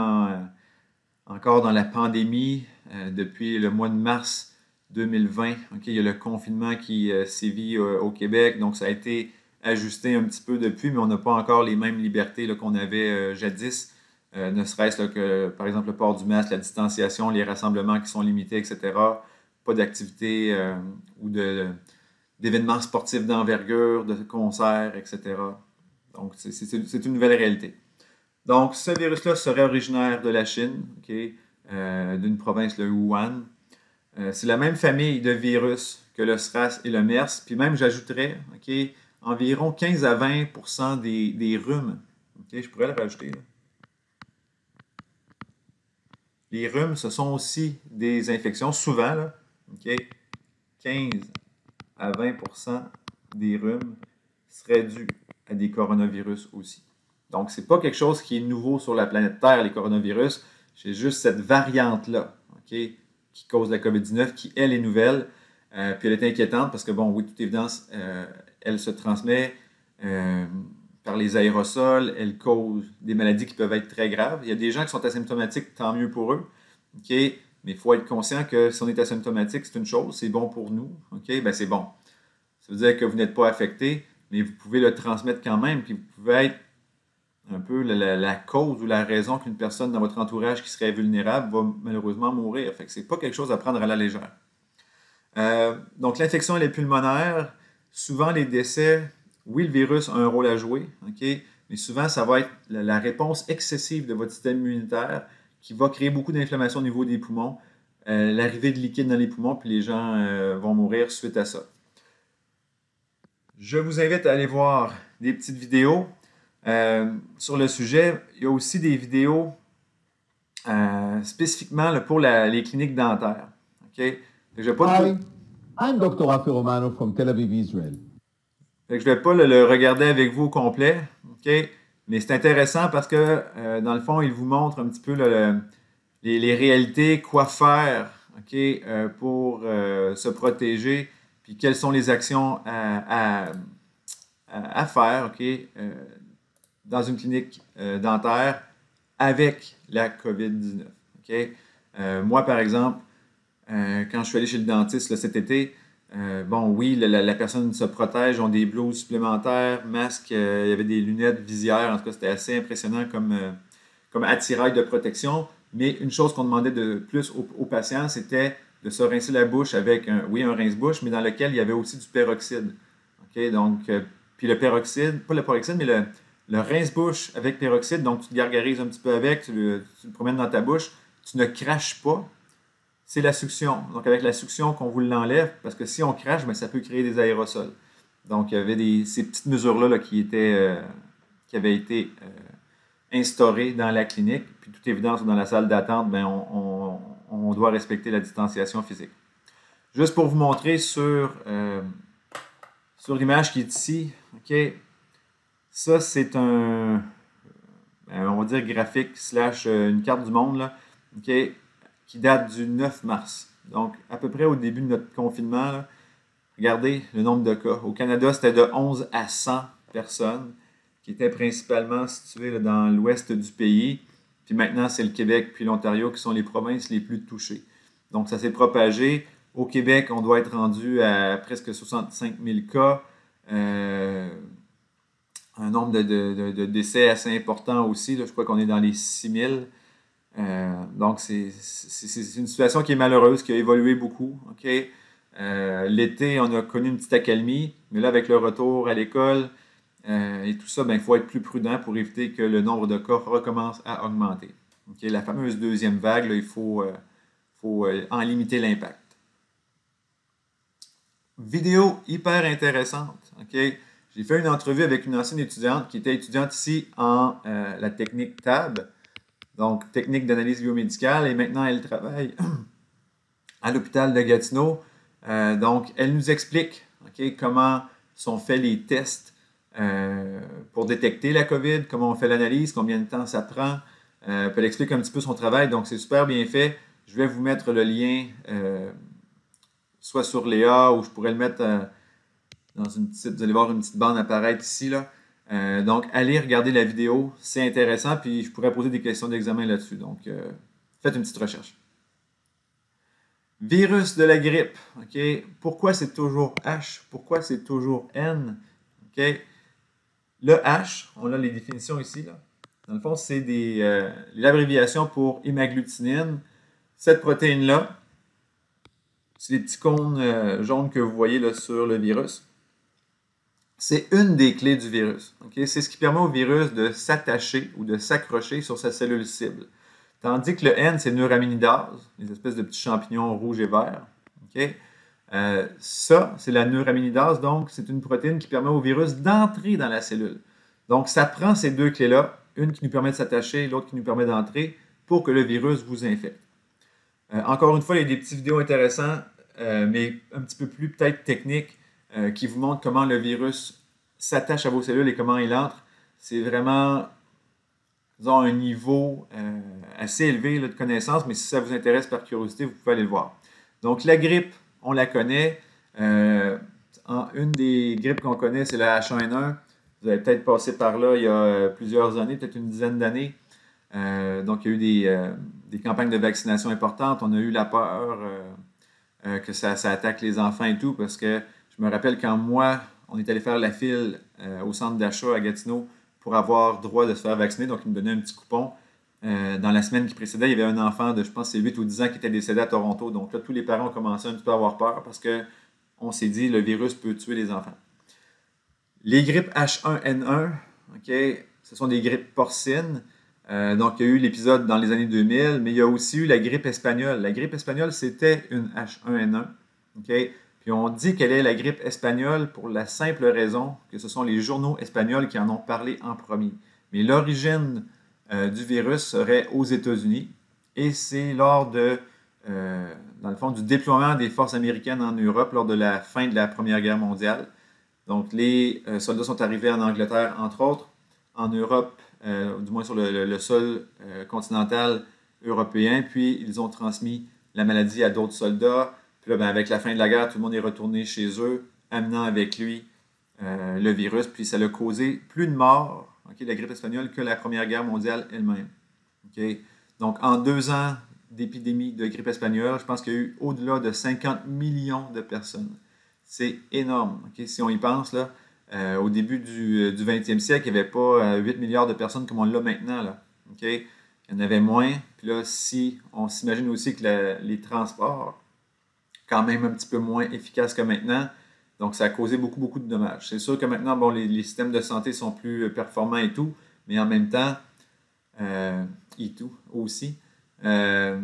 encore dans la pandémie depuis le mois de mars 2020. Okay? Il y a le confinement qui sévit au Québec, donc ça a été ajusté un petit peu depuis, mais on n'a pas encore les mêmes libertés qu'on avait jadis. Ne serait-ce que, par exemple, le port du masque, la distanciation, les rassemblements qui sont limités, etc. Pas d'activités ou d'événements sportifs d'envergure, de concerts, etc. Donc, c'est une nouvelle réalité. Donc, ce virus-là serait originaire de la Chine, okay, d'une province, le Wuhan. C'est la même famille de virus que le SRAS et le MERS. Puis même, j'ajouterais okay, environ 15 à 20% des rhumes. Okay, je pourrais le rajouter. Là. Les rhumes, ce sont aussi des infections, souvent, là, okay, 15 à 20% des rhumes seraient dus à des coronavirus aussi. Donc, ce n'est pas quelque chose qui est nouveau sur la planète Terre, les coronavirus. C'est juste cette variante-là, okay, qui cause la COVID-19, qui, elle, est nouvelle. Puis elle est inquiétante parce que, bon, oui, de toute évidence, elle se transmet par les aérosols. Elle cause des maladies qui peuvent être très graves. Il y a des gens qui sont asymptomatiques, tant mieux pour eux. Okay? Mais il faut être conscient que si on est asymptomatique, c'est une chose, c'est bon pour nous. Okay? Ben, c'est bon. Ça veut dire que vous n'êtes pas affecté, mais vous pouvez le transmettre quand même, puis vous pouvez être un peu la cause ou la raison qu'une personne dans votre entourage qui serait vulnérable va malheureusement mourir. Fait que c'est pas quelque chose à prendre à la légère. Donc, l'infection, elle est pulmonaire. Souvent, les décès, oui, le virus a un rôle à jouer, okay? Mais souvent, ça va être la réponse excessive de votre système immunitaire qui va créer beaucoup d'inflammation au niveau des poumons, l'arrivée de liquide dans les poumons, puis les gens vont mourir suite à ça. Je vous invite à aller voir des petites vidéos sur le sujet. Il y a aussi des vidéos spécifiquement là, pour les cliniques dentaires. Okay? Je vais pas Hi, I'm Dr. Rafi Romano from Tel Aviv, Israel. je ne vais pas le regarder avec vous au complet, okay? Mais c'est intéressant parce que, dans le fond, il vous montre un petit peu les réalités, quoi faire okay, pour se protéger, puis quelles sont les actions à faire okay, dans une clinique dentaire avec la COVID-19. Okay? Moi, par exemple, quand je suis allé chez le dentiste là, cet été, bon, oui, la personne se protège, ont des blouses supplémentaires, masques, il y avait des lunettes, visières. En tout cas, c'était assez impressionnant comme attirail de protection. Mais une chose qu'on demandait de plus aux patients, c'était de se rincer la bouche avec, un rince-bouche, mais dans lequel il y avait aussi du peroxyde. Okay? Donc, puis le peroxyde, pas le peroxyde, mais le rince-bouche avec peroxyde, donc tu te gargarises un petit peu avec, tu le promènes dans ta bouche, tu ne craches pas. C'est la succion. Donc, avec la succion qu'on vous l'enlève, parce que si on crache, bien, ça peut créer des aérosols. Donc, il y avait ces petites mesures-là là, qui avaient été instaurées dans la clinique. Puis, toute évidence, dans la salle d'attente, bien, on doit respecter la distanciation physique. Juste pour vous montrer sur l'image qui est ici, OK, ça, c'est on va dire graphique / une carte du monde, là, OK, qui date du 9 mars. Donc, à peu près au début de notre confinement, là, regardez le nombre de cas. Au Canada, c'était de 11 à 100 personnes qui étaient principalement situées là, dans l'ouest du pays. Puis maintenant, c'est le Québec puis l'Ontario qui sont les provinces les plus touchées. Donc, ça s'est propagé. Au Québec, on doit être rendu à presque 65 000 cas. Un nombre de décès assez important aussi. Là, je crois qu'on est dans les 6 000. Donc, c'est une situation qui est malheureuse, qui a évolué beaucoup. Okay? L'été, on a connu une petite accalmie, mais là, avec le retour à l'école et tout ça, il faut être plus prudent pour éviter que le nombre de cas recommence à augmenter. Okay? La fameuse deuxième vague, là, il faut en limiter l'impact. Vidéo hyper intéressante. Okay? J'ai fait une entrevue avec une ancienne étudiante qui était étudiante ici en la technique TAB. Donc, technique d'analyse biomédicale, et maintenant, elle travaille à l'hôpital de Gatineau. Donc, elle nous explique okay, comment sont faits les tests pour détecter la COVID, comment on fait l'analyse, combien de temps ça prend. Puis elle explique un petit peu son travail, donc c'est super bien fait. Je vais vous mettre le lien soit sur Léa ou je pourrais le mettre dans une petite, vous allez voir une petite bande apparaître ici, là. Donc, allez regarder la vidéo, c'est intéressant, puis je pourrais poser des questions d'examen là-dessus. Donc, faites une petite recherche. Virus de la grippe. OK? Pourquoi c'est toujours H? Pourquoi c'est toujours N? OK? Le H, on a les définitions ici, là. Dans le fond, c'est l'abréviation pour hémagglutinine. Cette protéine-là, c'est les petits cônes jaunes que vous voyez là, sur le virus. C'est une des clés du virus. Okay? C'est ce qui permet au virus de s'attacher ou de s'accrocher sur sa cellule cible. Tandis que le N, c'est neuraminidase, les espèces de petits champignons rouges et verts. Okay? Ça, c'est la neuraminidase, donc c'est une protéine qui permet au virus d'entrer dans la cellule. Donc, ça prend ces deux clés-là, une qui nous permet de s'attacher, l'autre qui nous permet d'entrer, pour que le virus vous infecte. Encore une fois, il y a des petites vidéos intéressantes, mais un petit peu plus peut-être techniques, qui vous montrent comment le virus s'attache à vos cellules et comment il entre. C'est vraiment, disons, un niveau assez élevé là, de connaissances, mais si ça vous intéresse par curiosité, vous pouvez aller le voir. Donc, la grippe, on la connaît. Une des grippes qu'on connaît, c'est la H1N1. Vous avez peut-être passé par là il y a plusieurs années, peut-être une dizaine d'années. Donc, il y a eu des campagnes de vaccination importantes. On a eu la peur que ça attaque les enfants et tout, parce que je me rappelle quand moi, on est allé faire la file au centre d'achat à Gatineau pour avoir droit de se faire vacciner. Donc, ils me donnaient un petit coupon. Dans la semaine qui précédait, il y avait un enfant de, je pense, c'est 8 ou 10 ans qui était décédé à Toronto. Donc là, tous les parents ont commencé un petit peu à avoir peur parce qu'on s'est dit, le virus peut tuer les enfants. Les grippes H1N1, okay, ce sont des grippes porcines. Donc, il y a eu l'épisode dans les années 2000, mais il y a aussi eu la grippe espagnole. La grippe espagnole, c'était une H1N1. Okay? Puis on dit qu'elle est la grippe espagnole pour la simple raison que ce sont les journaux espagnols qui en ont parlé en premier. Mais l'origine du virus serait aux États-Unis et c'est lors dans le fond, du déploiement des forces américaines en Europe lors de la fin de la Première Guerre mondiale. Donc, les soldats sont arrivés en Angleterre, entre autres, en Europe, du moins sur le sol continental européen, puis ils ont transmis la maladie à d'autres soldats. Puis là, avec la fin de la guerre, tout le monde est retourné chez eux, amenant avec lui le virus, puis ça a causé plus de morts, la grippe espagnole, que la Première Guerre mondiale elle-même. Donc, en 2 ans d'épidémie de grippe espagnole, je pense qu'il y a eu au-delà de 50 millions de personnes. C'est énorme. Si on y pense, là, au début du 20e siècle, il n'y avait pas 8 milliards de personnes comme on l'a maintenant. Là. Il y en avait moins. Puis là, si on s'imagine aussi que les transports, quand même un petit peu moins efficaces que maintenant, donc ça a causé beaucoup, beaucoup de dommages. C'est sûr que maintenant, bon, les systèmes de santé sont plus performants et tout, mais en même temps, et tout aussi. Les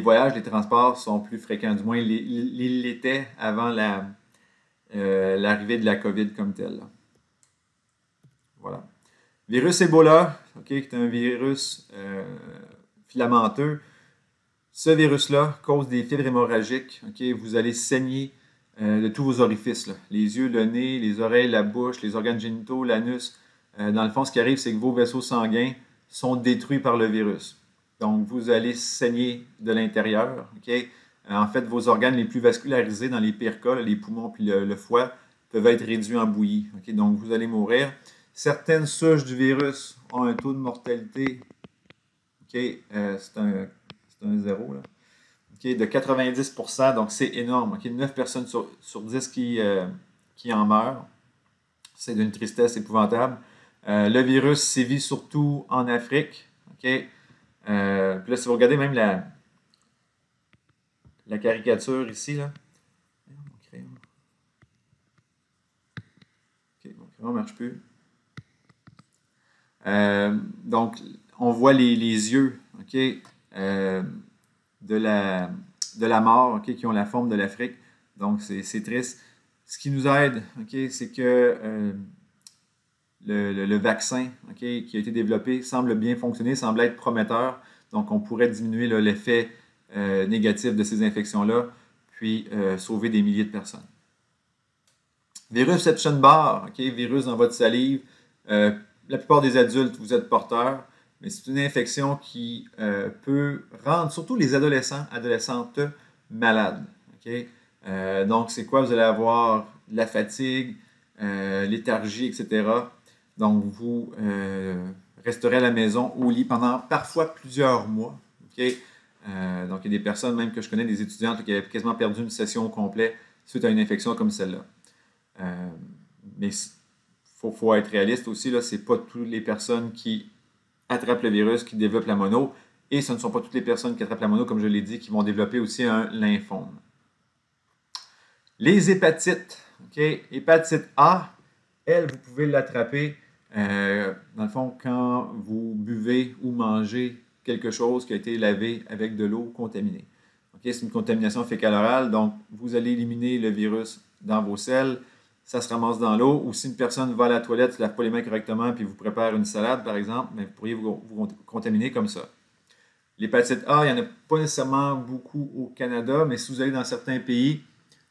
voyages, les transports sont plus fréquents, du moins ils l'étaient avant l'arrivée de la COVID comme telle. Voilà. Virus Ebola, qui est un virus filamenteux. Ce virus-là cause des fibres hémorragiques. Vous allez saigner de tous vos orifices, là. Les yeux, le nez, les oreilles, la bouche, les organes génitaux, l'anus. Dans le fond, ce qui arrive, c'est que vos vaisseaux sanguins sont détruits par le virus. Donc, vous allez saigner de l'intérieur. En fait, vos organes les plus vascularisés, dans les pires cas, les poumons puis le foie, peuvent être réduits en bouillie. Donc, vous allez mourir. Certaines souches du virus ont un taux de mortalité, c'est un 0, là. De 90%, donc c'est énorme. 9 personnes sur 10 qui en meurent. C'est d'une tristesse épouvantable. Le virus sévit surtout en Afrique. Puis là, si vous regardez même la caricature ici, là. Mon crayon. Mon crayon ne marche plus. Donc, on voit les yeux, de la mort, qui ont la forme de l'Afrique. Donc, c'est triste. Ce qui nous aide, c'est que le vaccin qui a été développé semble bien fonctionner, semble être prometteur. Donc, on pourrait diminuer l'effet négatif de ces infections-là, puis sauver des milliers de personnes. Virus Epstein-Barr, virus dans votre salive. La plupart des adultes, vous êtes porteurs, mais c'est une infection qui peut rendre surtout les adolescents, adolescentes malades. Donc, c'est quoi? Vous allez avoir de la fatigue, léthargie, etc. Donc, vous resterez à la maison au lit pendant parfois plusieurs mois. Donc, il y a des personnes, même que je connais, des étudiantes qui avaient quasiment perdu une session au complet suite à une infection comme celle-là. Mais il faut être réaliste aussi, ce n'est pas toutes les personnes qui attrapent le virus qui développent la mono, et ce ne sont pas toutes les personnes qui attrapent la mono, comme je l'ai dit, qui vont développer aussi un lymphome. Les hépatites, hépatite A, elle, vous pouvez l'attraper, dans le fond, quand vous buvez ou mangez quelque chose qui a été lavé avec de l'eau contaminée. C'est une contamination fécale-orale, donc vous allez éliminer le virus dans vos selles, ça se ramasse dans l'eau, ou si une personne va à la toilette, ne se lave pas les mains correctement, puis vous prépare une salade, par exemple, vous pourriez vous contaminer comme ça. L'hépatite A, il n'y en a pas nécessairement beaucoup au Canada, mais si vous allez dans certains pays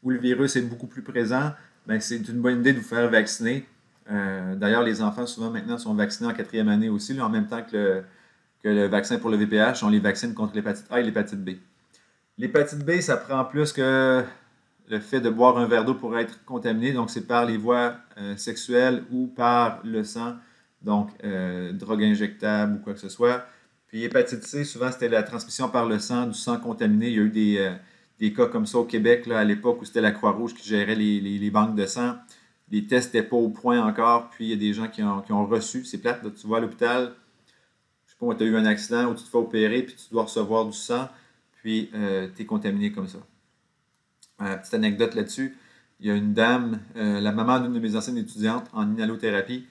où le virus est beaucoup plus présent, c'est une bonne idée de vous faire vacciner. D'ailleurs, les enfants, souvent maintenant, sont vaccinés en 4e année aussi, en même temps que le vaccin pour le VPH, on les vaccine contre l'hépatite A et l'hépatite B. L'hépatite B, ça prend plus que le fait de boire un verre d'eau pour être contaminé, donc c'est par les voies sexuelles ou par le sang, donc drogue injectable ou quoi que ce soit. Puis hépatite C, souvent c'était la transmission par le sang, du sang contaminé. Il y a eu des cas comme ça au Québec, à l'époque où c'était la Croix-Rouge qui gérait les banques de sang. Les tests n'étaient pas au point encore, puis il y a des gens qui ont reçu, c'est plate, là, tu vas à l'hôpital, je sais pas, tu as eu un accident où tu te fais opérer, puis tu dois recevoir du sang, puis tu es contaminé comme ça. Petite anecdote là-dessus, il y a une dame, la maman d'une de mes anciennes étudiantes en inhalothérapie,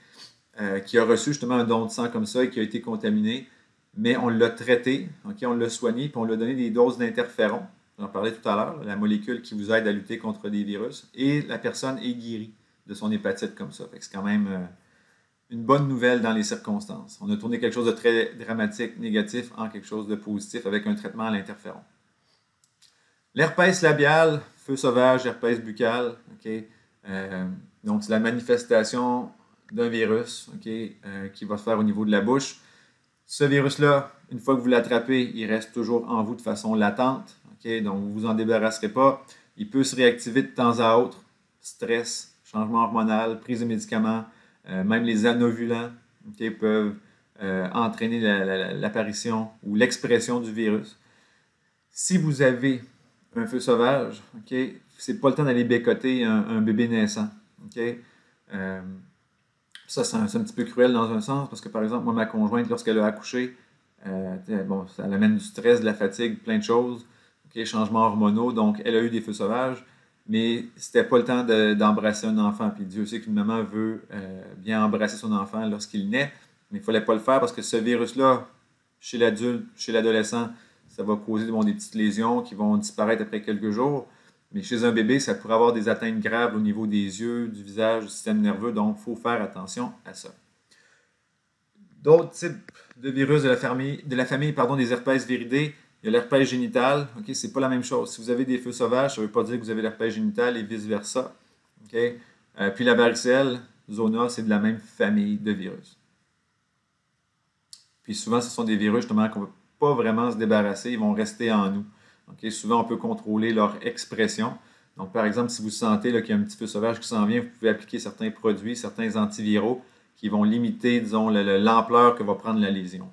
qui a reçu justement un don de sang comme ça et qui a été contaminé, mais on l'a traité, on l'a soigné, puis on lui a donné des doses d'interféron, j'en parlais tout à l'heure, la molécule qui vous aide à lutter contre des virus, et la personne est guérie de son hépatite comme ça. C'est quand même une bonne nouvelle dans les circonstances. On a tourné quelque chose de très dramatique, négatif, en quelque chose de positif avec un traitement à l'interféron. L'herpès labial, feu sauvage, herpès buccal, donc c'est la manifestation d'un virus qui va se faire au niveau de la bouche. Ce virus-là, une fois que vous l'attrapez, il reste toujours en vous de façon latente, donc vous ne vous en débarrasserez pas. Il peut se réactiver de temps à autre, stress, changement hormonal, prise de médicaments, même les anovulants peuvent entraîner l'apparition ou l'expression du virus. Si vous avez un feu sauvage, c'est pas le temps d'aller bécoter un bébé naissant. Ça, c'est un petit peu cruel dans un sens, parce que par exemple, moi, ma conjointe, lorsqu'elle a accouché, ça amène du stress, de la fatigue, plein de choses, changements hormonaux, donc elle a eu des feux sauvages, mais c'était pas le temps d'embrasser un enfant. Puis Dieu sait qu'une maman veut bien embrasser son enfant lorsqu'il naît, mais il ne fallait pas le faire parce que ce virus-là, chez l'adulte, chez l'adolescent, ça va causer des petites lésions qui vont disparaître après quelques jours. Mais chez un bébé, ça pourrait avoir des atteintes graves au niveau des yeux, du visage, du système nerveux, donc il faut faire attention à ça. D'autres types de virus de la famille des herpès viridés, il y a l'herpès génital, c'est pas la même chose. Si vous avez des feux sauvages, ça ne veut pas dire que vous avez l'herpès génital et vice-versa. Puis la varicelle, zona, c'est de la même famille de virus. Puis souvent, ce sont des virus justement qu'on ne peut pas vraiment se débarrasser, ils vont rester en nous. Souvent, on peut contrôler leur expression. Donc, par exemple, si vous sentez qu'il y a un petit feu sauvage qui s'en vient, vous pouvez appliquer certains produits, certains antiviraux qui vont limiter, disons, l'ampleur que va prendre la lésion.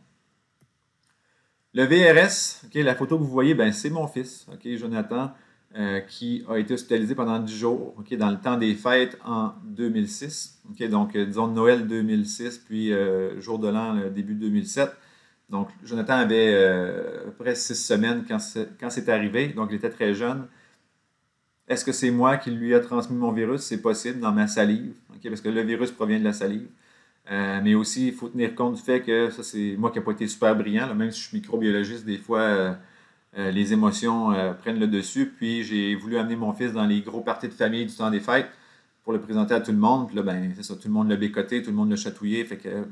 Le VRS, la photo que vous voyez, c'est mon fils, Jonathan, qui a été hospitalisé pendant 10 jours dans le temps des fêtes en 2006. Donc, disons Noël 2006, puis jour de l'an, début 2007. Donc, Jonathan avait à peu près 6 semaines quand c'est arrivé, donc il était très jeune. Est-ce que c'est moi qui lui a transmis mon virus? C'est possible, dans ma salive, parce que le virus provient de la salive. Mais aussi, il faut tenir compte du fait que ça, c'est moi qui n'ai pas été super brillant. Même si je suis microbiologiste, des fois, les émotions prennent le dessus. Puis, j'ai voulu amener mon fils dans les gros parties de famille du temps des fêtes pour le présenter à tout le monde. Puis là, c'est ça, tout le monde l'a bécoté, tout le monde l'a chatouillé. Fait que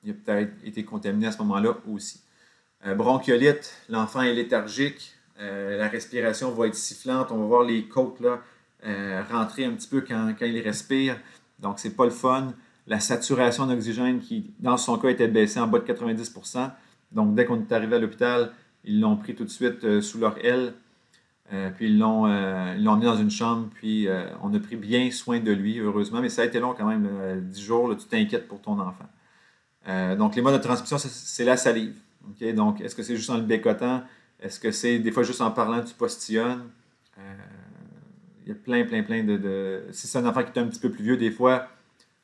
il a peut-être été contaminé à ce moment-là aussi. Bronchiolite, l'enfant est léthargique, la respiration va être sifflante, on va voir les côtes là, rentrer un petit peu quand il respire. Donc, c'est pas le fun. La saturation d'oxygène qui, dans son cas, était baissée en bas de 90%. Donc, dès qu'on est arrivé à l'hôpital, ils l'ont pris tout de suite sous leur aile. Puis ils l'ont emmené dans une chambre, puis on a pris bien soin de lui, heureusement, mais ça a été long quand même, 10 jours, là, tu t'inquiètes pour ton enfant. Donc les modes de transmission, c'est la salive. Okay? Donc, est-ce que c'est juste en le bécotant? Est-ce que c'est des fois juste en parlant, tu postillonnes? Il y a plein de... Si c'est un enfant qui est un petit peu plus vieux, des fois,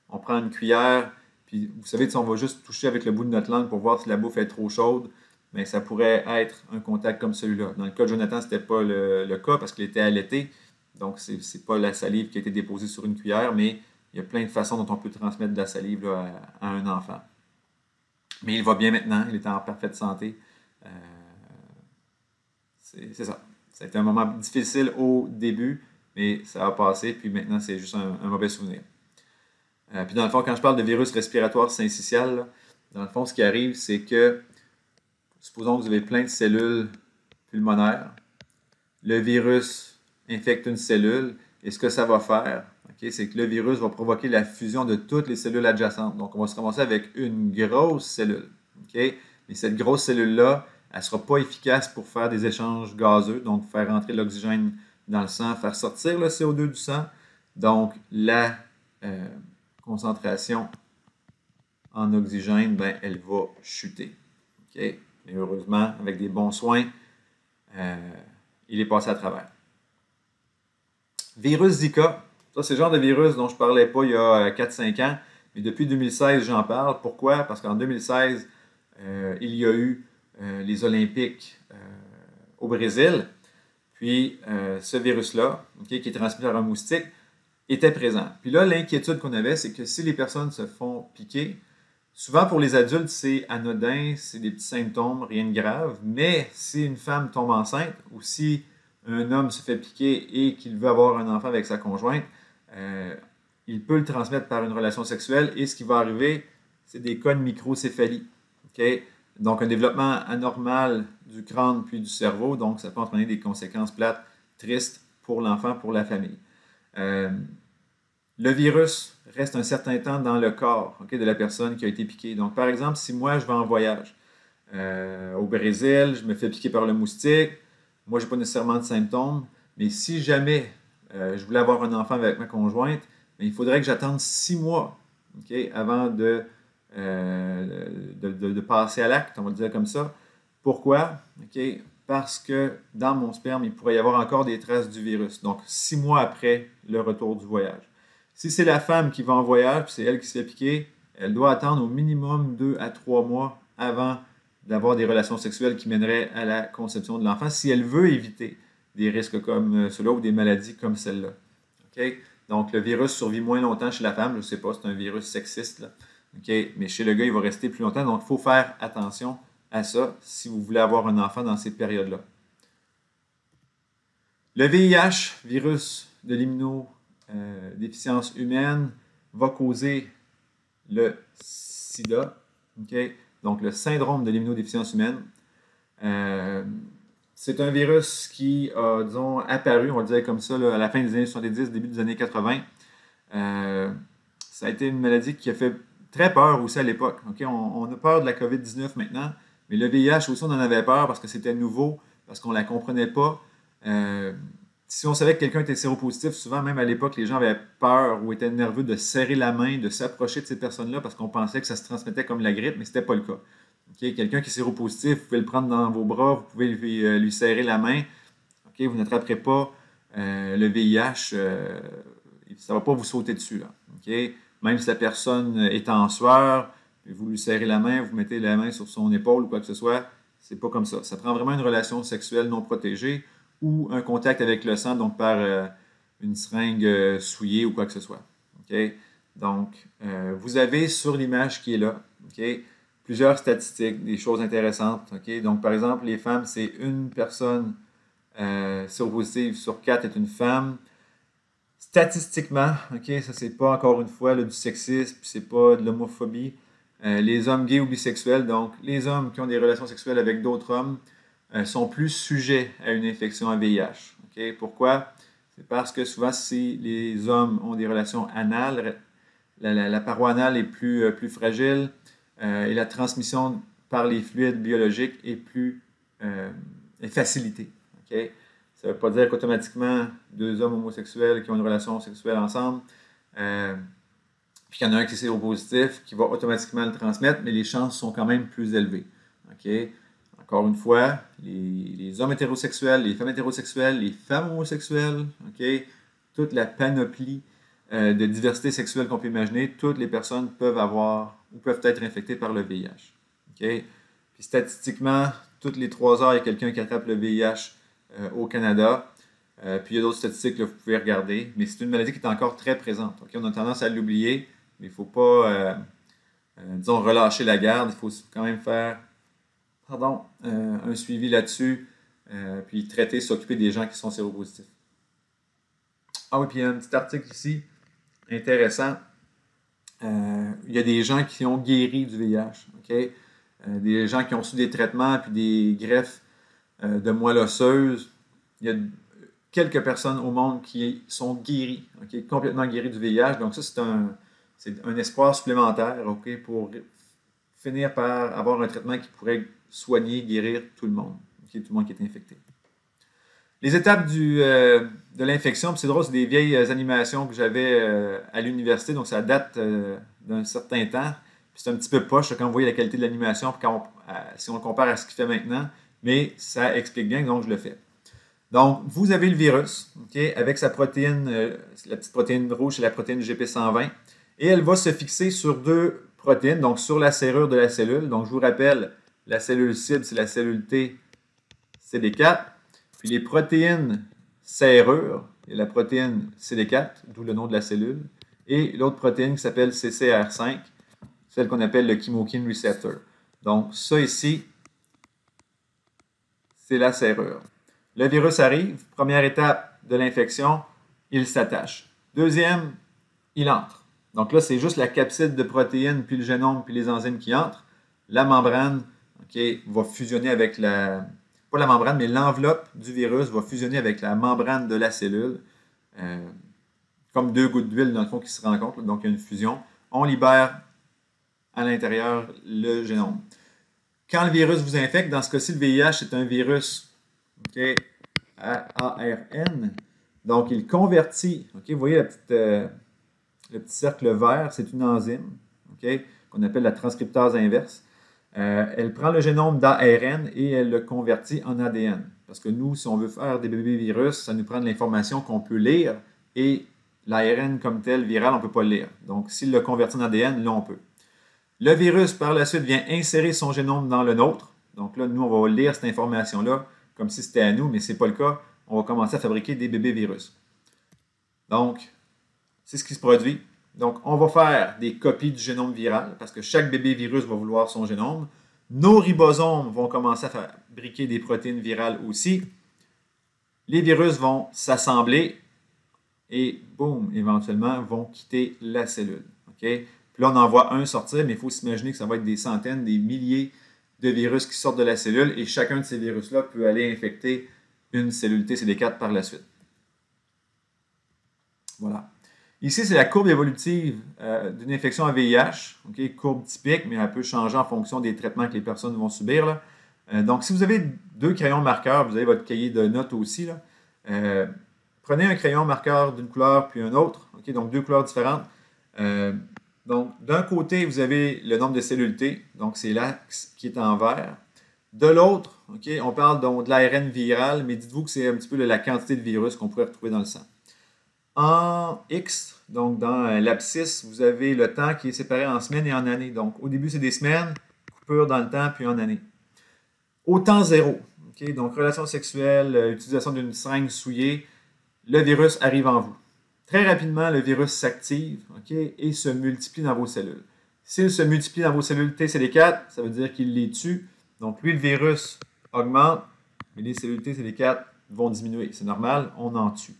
on prend une cuillère, puis vous savez, on va juste toucher avec le bout de notre langue pour voir si la bouffe est trop chaude. Mais ça pourrait être un contact comme celui-là. Dans le cas de Jonathan, ce n'était pas le cas parce qu'il était allaité. Donc, ce n'est pas la salive qui a été déposée sur une cuillère, mais il y a plein de façons dont on peut transmettre de la salive là, à un enfant. Mais il va bien maintenant, il est en parfaite santé. C'est ça. Ça a été un moment difficile au début, mais ça a passé, puis maintenant, c'est juste un mauvais souvenir. Puis dans le fond, quand je parle de virus respiratoire syncytial, là, dans le fond, ce qui arrive, c'est que supposons que vous avez plein de cellules pulmonaires. Le virus infecte une cellule. Et ce que ça va faire, c'est que le virus va provoquer la fusion de toutes les cellules adjacentes. Donc, on va se ramasser avec une grosse cellule. Mais cette grosse cellule-là, elle ne sera pas efficace pour faire des échanges gazeux, donc faire rentrer l'oxygène dans le sang, faire sortir le CO2 du sang. Donc, la concentration en oxygène, ben, elle va chuter. Mais heureusement, avec des bons soins, il est passé à travers. Virus Zika, ça c'est le genre de virus dont je ne parlais pas il y a 4-5 ans, mais depuis 2016 j'en parle. Pourquoi? Parce qu'en 2016, il y a eu les Olympiques au Brésil, puis ce virus-là, qui est transmis par un moustique, était présent. Puis là, l'inquiétude qu'on avait, c'est que si les personnes se font piquer, souvent, pour les adultes, c'est anodin, c'est des petits symptômes, rien de grave. Mais si une femme tombe enceinte ou si un homme se fait piquer et qu'il veut avoir un enfant avec sa conjointe, il peut le transmettre par une relation sexuelle et ce qui va arriver, c'est des cas de microcéphalie. Donc, un développement anormal du crâne puis du cerveau. Donc, ça peut entraîner des conséquences plates, tristes pour l'enfant, pour la famille. Le virus reste un certain temps dans le corps de la personne qui a été piquée. Donc, par exemple, si moi, je vais en voyage au Brésil, je me fais piquer par le moustique, moi, je n'ai pas nécessairement de symptômes, mais si jamais je voulais avoir un enfant avec ma conjointe, il faudrait que j'attende 6 mois avant de passer à l'acte, on va le dire comme ça. Pourquoi? Parce que dans mon sperme, il pourrait y avoir encore des traces du virus. Donc, 6 mois après le retour du voyage. Si c'est la femme qui va en voyage, puis c'est elle qui se fait piquer, elle doit attendre au minimum 2 à 3 mois avant d'avoir des relations sexuelles qui mèneraient à la conception de l'enfant, si elle veut éviter des risques comme ceux-là ou des maladies comme celle-là. Donc, le virus survit moins longtemps chez la femme. Je ne sais pas, c'est un virus sexiste, là. Mais chez le gars, il va rester plus longtemps. Donc, il faut faire attention à ça si vous voulez avoir un enfant dans ces périodes-là. Le VIH, virus de l'immunodéficience humaine, va causer le sida, donc le syndrome de l'immunodéficience humaine. C'est un virus qui a, disons, apparu, on va le dire comme ça, là, à la fin des années 70, début des années 80. Ça a été une maladie qui a fait très peur aussi à l'époque. On a peur de la COVID-19 maintenant, mais le VIH aussi, on en avait peur parce que c'était nouveau, parce qu'on ne la comprenait pas. Si on savait que quelqu'un était séropositif, souvent, même à l'époque, les gens avaient peur ou étaient nerveux de serrer la main, de s'approcher de ces personnes-là parce qu'on pensait que ça se transmettait comme la grippe, mais ce n'était pas le cas. Quelqu'un qui est séropositif, vous pouvez le prendre dans vos bras, vous pouvez lui serrer la main. Vous n'attraperez pas le VIH, ça ne va pas vous sauter dessus. Là. Même si la personne est en sueur, vous lui serrez la main, vous mettez la main sur son épaule ou quoi que ce soit, c'est pas comme ça. Ça prend vraiment une relation sexuelle non protégée ou un contact avec le sang, donc par une seringue souillée ou quoi que ce soit. Donc, vous avez sur l'image qui est là, plusieurs statistiques, des choses intéressantes. Donc, par exemple, les femmes, c'est une personne séropositive sur 4 est une femme. Statistiquement, ça c'est pas encore une fois là, du sexisme, c'est pas de l'homophobie. Les hommes gays ou bisexuels, donc les hommes qui ont des relations sexuelles avec d'autres hommes, sont plus sujets à une infection à VIH. Pourquoi? C'est parce que souvent, si les hommes ont des relations anales, la paroi anale est plus fragile et la transmission par les fluides biologiques est facilitée. Okay? Ça ne veut pas dire qu'automatiquement, deux hommes homosexuels qui ont une relation sexuelle ensemble, puis qu'il y en a un qui est séropositif, qui va automatiquement le transmettre, mais les chances sont quand même plus élevées. Okay? Encore une fois, les hommes hétérosexuels, les femmes hétérosexuelles, les femmes homosexuelles, okay? Toute la panoplie de diversité sexuelle qu'on peut imaginer, toutes les personnes peuvent avoir ou peuvent être infectées par le VIH. Okay? Puis statistiquement, toutes les 3 heures, il y a quelqu'un qui attrape le VIH au Canada. Puis il y a d'autres statistiques que vous pouvez regarder, mais c'est une maladie qui est encore très présente. Okay? On a tendance à l'oublier, mais il ne faut pas, disons, relâcher la garde. Il faut quand même faire un suivi là-dessus, puis traiter, s'occuper des gens qui sont séropositifs. Ah oui, puis il y a un petit article ici, intéressant. Il y a des gens qui ont guéri du VIH, okay? Des gens qui ont reçu des traitements puis des greffes de moelle osseuse. Il y a quelques personnes au monde qui sont guéries, okay? Complètement guéries du VIH. Donc ça, c'est un espoir supplémentaire, okay? Pour finir par avoir un traitement qui pourrait soigner, guérir tout le monde, okay? Tout le monde qui est infecté. Les étapes de l'infection, c'est drôle, c'est des vieilles animations que j'avais à l'université, donc ça date d'un certain temps. C'est un petit peu poche quand vous voyez la qualité de l'animation, si on le compare à ce qu'il fait maintenant, mais ça explique bien, donc je le fais. Donc, vous avez le virus, okay, avec sa protéine, la petite protéine rouge, c'est la protéine GP120, et elle va se fixer sur 2 protéines, donc sur la serrure de la cellule. Donc, je vous rappelle, la cellule cible, c'est la cellule T, CD4. Puis les protéines serrure, il y a la protéine CD4, d'où le nom de la cellule, et l'autre protéine qui s'appelle CCR5, celle qu'on appelle le chymokine receptor. Donc, ça ici, c'est la serrure. Le virus arrive, première étape de l'infection, il s'attache. Deuxième, il entre. Donc là, c'est juste la capside de protéines, puis le génome, puis les enzymes qui entrent. La membrane, okay, va fusionner avec pas la membrane, mais l'enveloppe du virus va fusionner avec la membrane de la cellule, comme 2 gouttes d'huile dans le fond qui se rencontrent, donc il y a une fusion. On libère à l'intérieur le génome. Quand le virus vous infecte, dans ce cas-ci, le VIH, c'est un virus okay, à ARN, donc il convertit, okay, vous voyez le petit cercle vert, c'est une enzyme okay, qu'on appelle la transcriptase inverse. Elle prend le génome d'ARN et elle le convertit en ADN. Parce que nous, si on veut faire des bébés virus, ça nous prend de l'information qu'on peut lire et l'ARN comme tel, viral, on ne peut pas le lire. Donc, s'il le convertit en ADN, là, on peut. Le virus, par la suite, vient insérer son génome dans le nôtre. Donc là, nous, on va lire cette information-là comme si c'était à nous, mais ce n'est pas le cas. On va commencer à fabriquer des bébés virus. Donc, c'est ce qui se produit. Donc, on va faire des copies du génome viral parce que chaque bébé virus va vouloir son génome. Nos ribosomes vont commencer à fabriquer des protéines virales aussi. Les virus vont s'assembler et, boum, éventuellement, vont quitter la cellule. Okay? Puis là, on en voit un sortir, mais il faut s'imaginer que ça va être des centaines, des milliers de virus qui sortent de la cellule et chacun de ces virus-là peut aller infecter une cellule T CD4 par la suite. Voilà. Ici, c'est la courbe évolutive d'une infection à VIH. Okay? Courbe typique, mais elle peut changer en fonction des traitements que les personnes vont subir. Là. Donc, si vous avez 2 crayons marqueurs, vous avez votre cahier de notes aussi. Là. Prenez un crayon marqueur d'une couleur puis un autre. Okay? Donc, 2 couleurs différentes. Donc, d'un côté, vous avez le nombre de cellules T. Donc, c'est l'axe qui est en vert. De l'autre, okay, on parle donc de l'ARN viral, mais dites-vous que c'est un petit peu la quantité de virus qu'on pourrait retrouver dans le sang. En X, donc dans l'abscisse, vous avez le temps qui est séparé en semaines et en années. Donc, au début, c'est des semaines, coupure dans le temps, puis en années. Au temps zéro, okay, donc relation sexuelle, utilisation d'une seringue souillée, le virus arrive en vous. Très rapidement, le virus s'active okay, et se multiplie dans vos cellules. S'il se multiplie dans vos cellules TCD4, ça veut dire qu'il les tue. Donc, lui, le virus augmente, mais les cellules TCD4 vont diminuer. C'est normal, on en tue.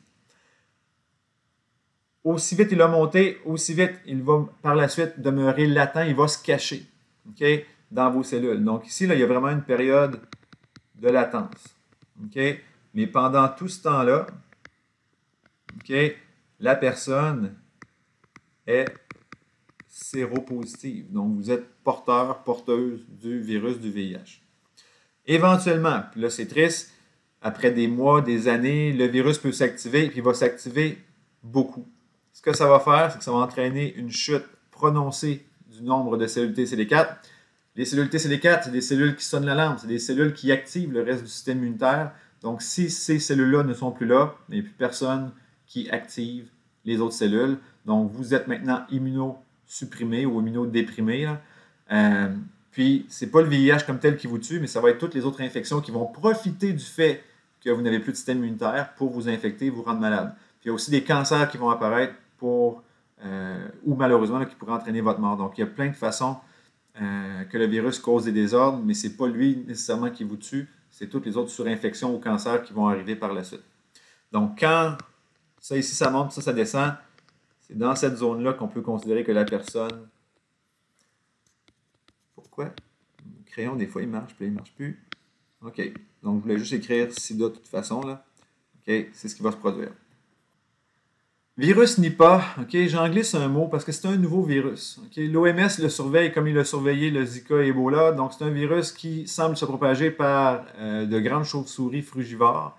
Aussi vite il a monté, aussi vite il va par la suite demeurer latent, il va se cacher okay, dans vos cellules. Donc ici, là, il y a vraiment une période de latence. Okay? Mais pendant tout ce temps-là, OK, la personne est séropositive. Donc, vous êtes porteur, porteuse du virus du VIH. Éventuellement, puis là, c'est triste, après des mois, des années, le virus peut s'activer, puis il va s'activer beaucoup. Ce que ça va faire, c'est que ça va entraîner une chute prononcée du nombre de cellules TCD4. Les cellules TCD4, c'est des cellules qui sonnent l'alarme, c'est des cellules qui activent le reste du système immunitaire. Donc, si ces cellules-là ne sont plus là, il n'y a plus personne qui active les autres cellules. Donc, vous êtes maintenant immunosupprimé ou immunodéprimé. Puis, ce n'est pas le VIH comme tel qui vous tue, mais ça va être toutes les autres infections qui vont profiter du fait que vous n'avez plus de système immunitaire pour vous infecter, vous rendre malade. Puis, il y a aussi des cancers qui vont apparaître ou malheureusement là, qui pourraient entraîner votre mort. Donc, il y a plein de façons que le virus cause des désordres, mais ce n'est pas lui nécessairement qui vous tue, c'est toutes les autres surinfections ou cancers qui vont arriver par la suite. Donc, quand ça ici, ça monte, ça descend, c'est dans cette zone-là qu'on peut considérer que la personne... Pourquoi? Le crayon, des fois, il marche, puis il ne marche plus. OK. Donc, je voulais juste écrire SIDA de toute façon, là. OK, c'est ce qui va se produire. Virus Nipah, OK, j'en glisse un mot parce que c'est un nouveau virus. Okay? L'OMS le surveille comme il a surveillé le Zika et Ebola. Donc, c'est un virus qui semble se propager par de grandes chauves-souris frugivores.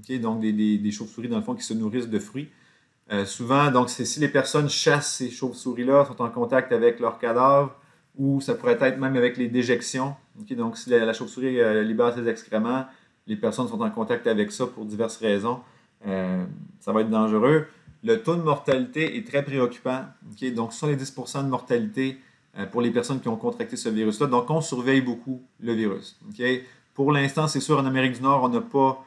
Okay? Donc, des chauves-souris, dans le fond, qui se nourrissent de fruits. Souvent, donc, c'est si les personnes chassent ces chauves-souris-là, sont en contact avec leurs cadavres, ou ça pourrait être même avec les déjections. Okay? Donc, si la chauve-souris libère ses excréments, les personnes sont en contact avec ça pour diverses raisons. Ça va être dangereux. Le taux de mortalité est très préoccupant. Okay? Donc, 70% de mortalité pour les personnes qui ont contracté ce virus-là. Donc, on surveille beaucoup le virus. Okay? Pour l'instant, c'est sûr, en Amérique du Nord, on n'a pas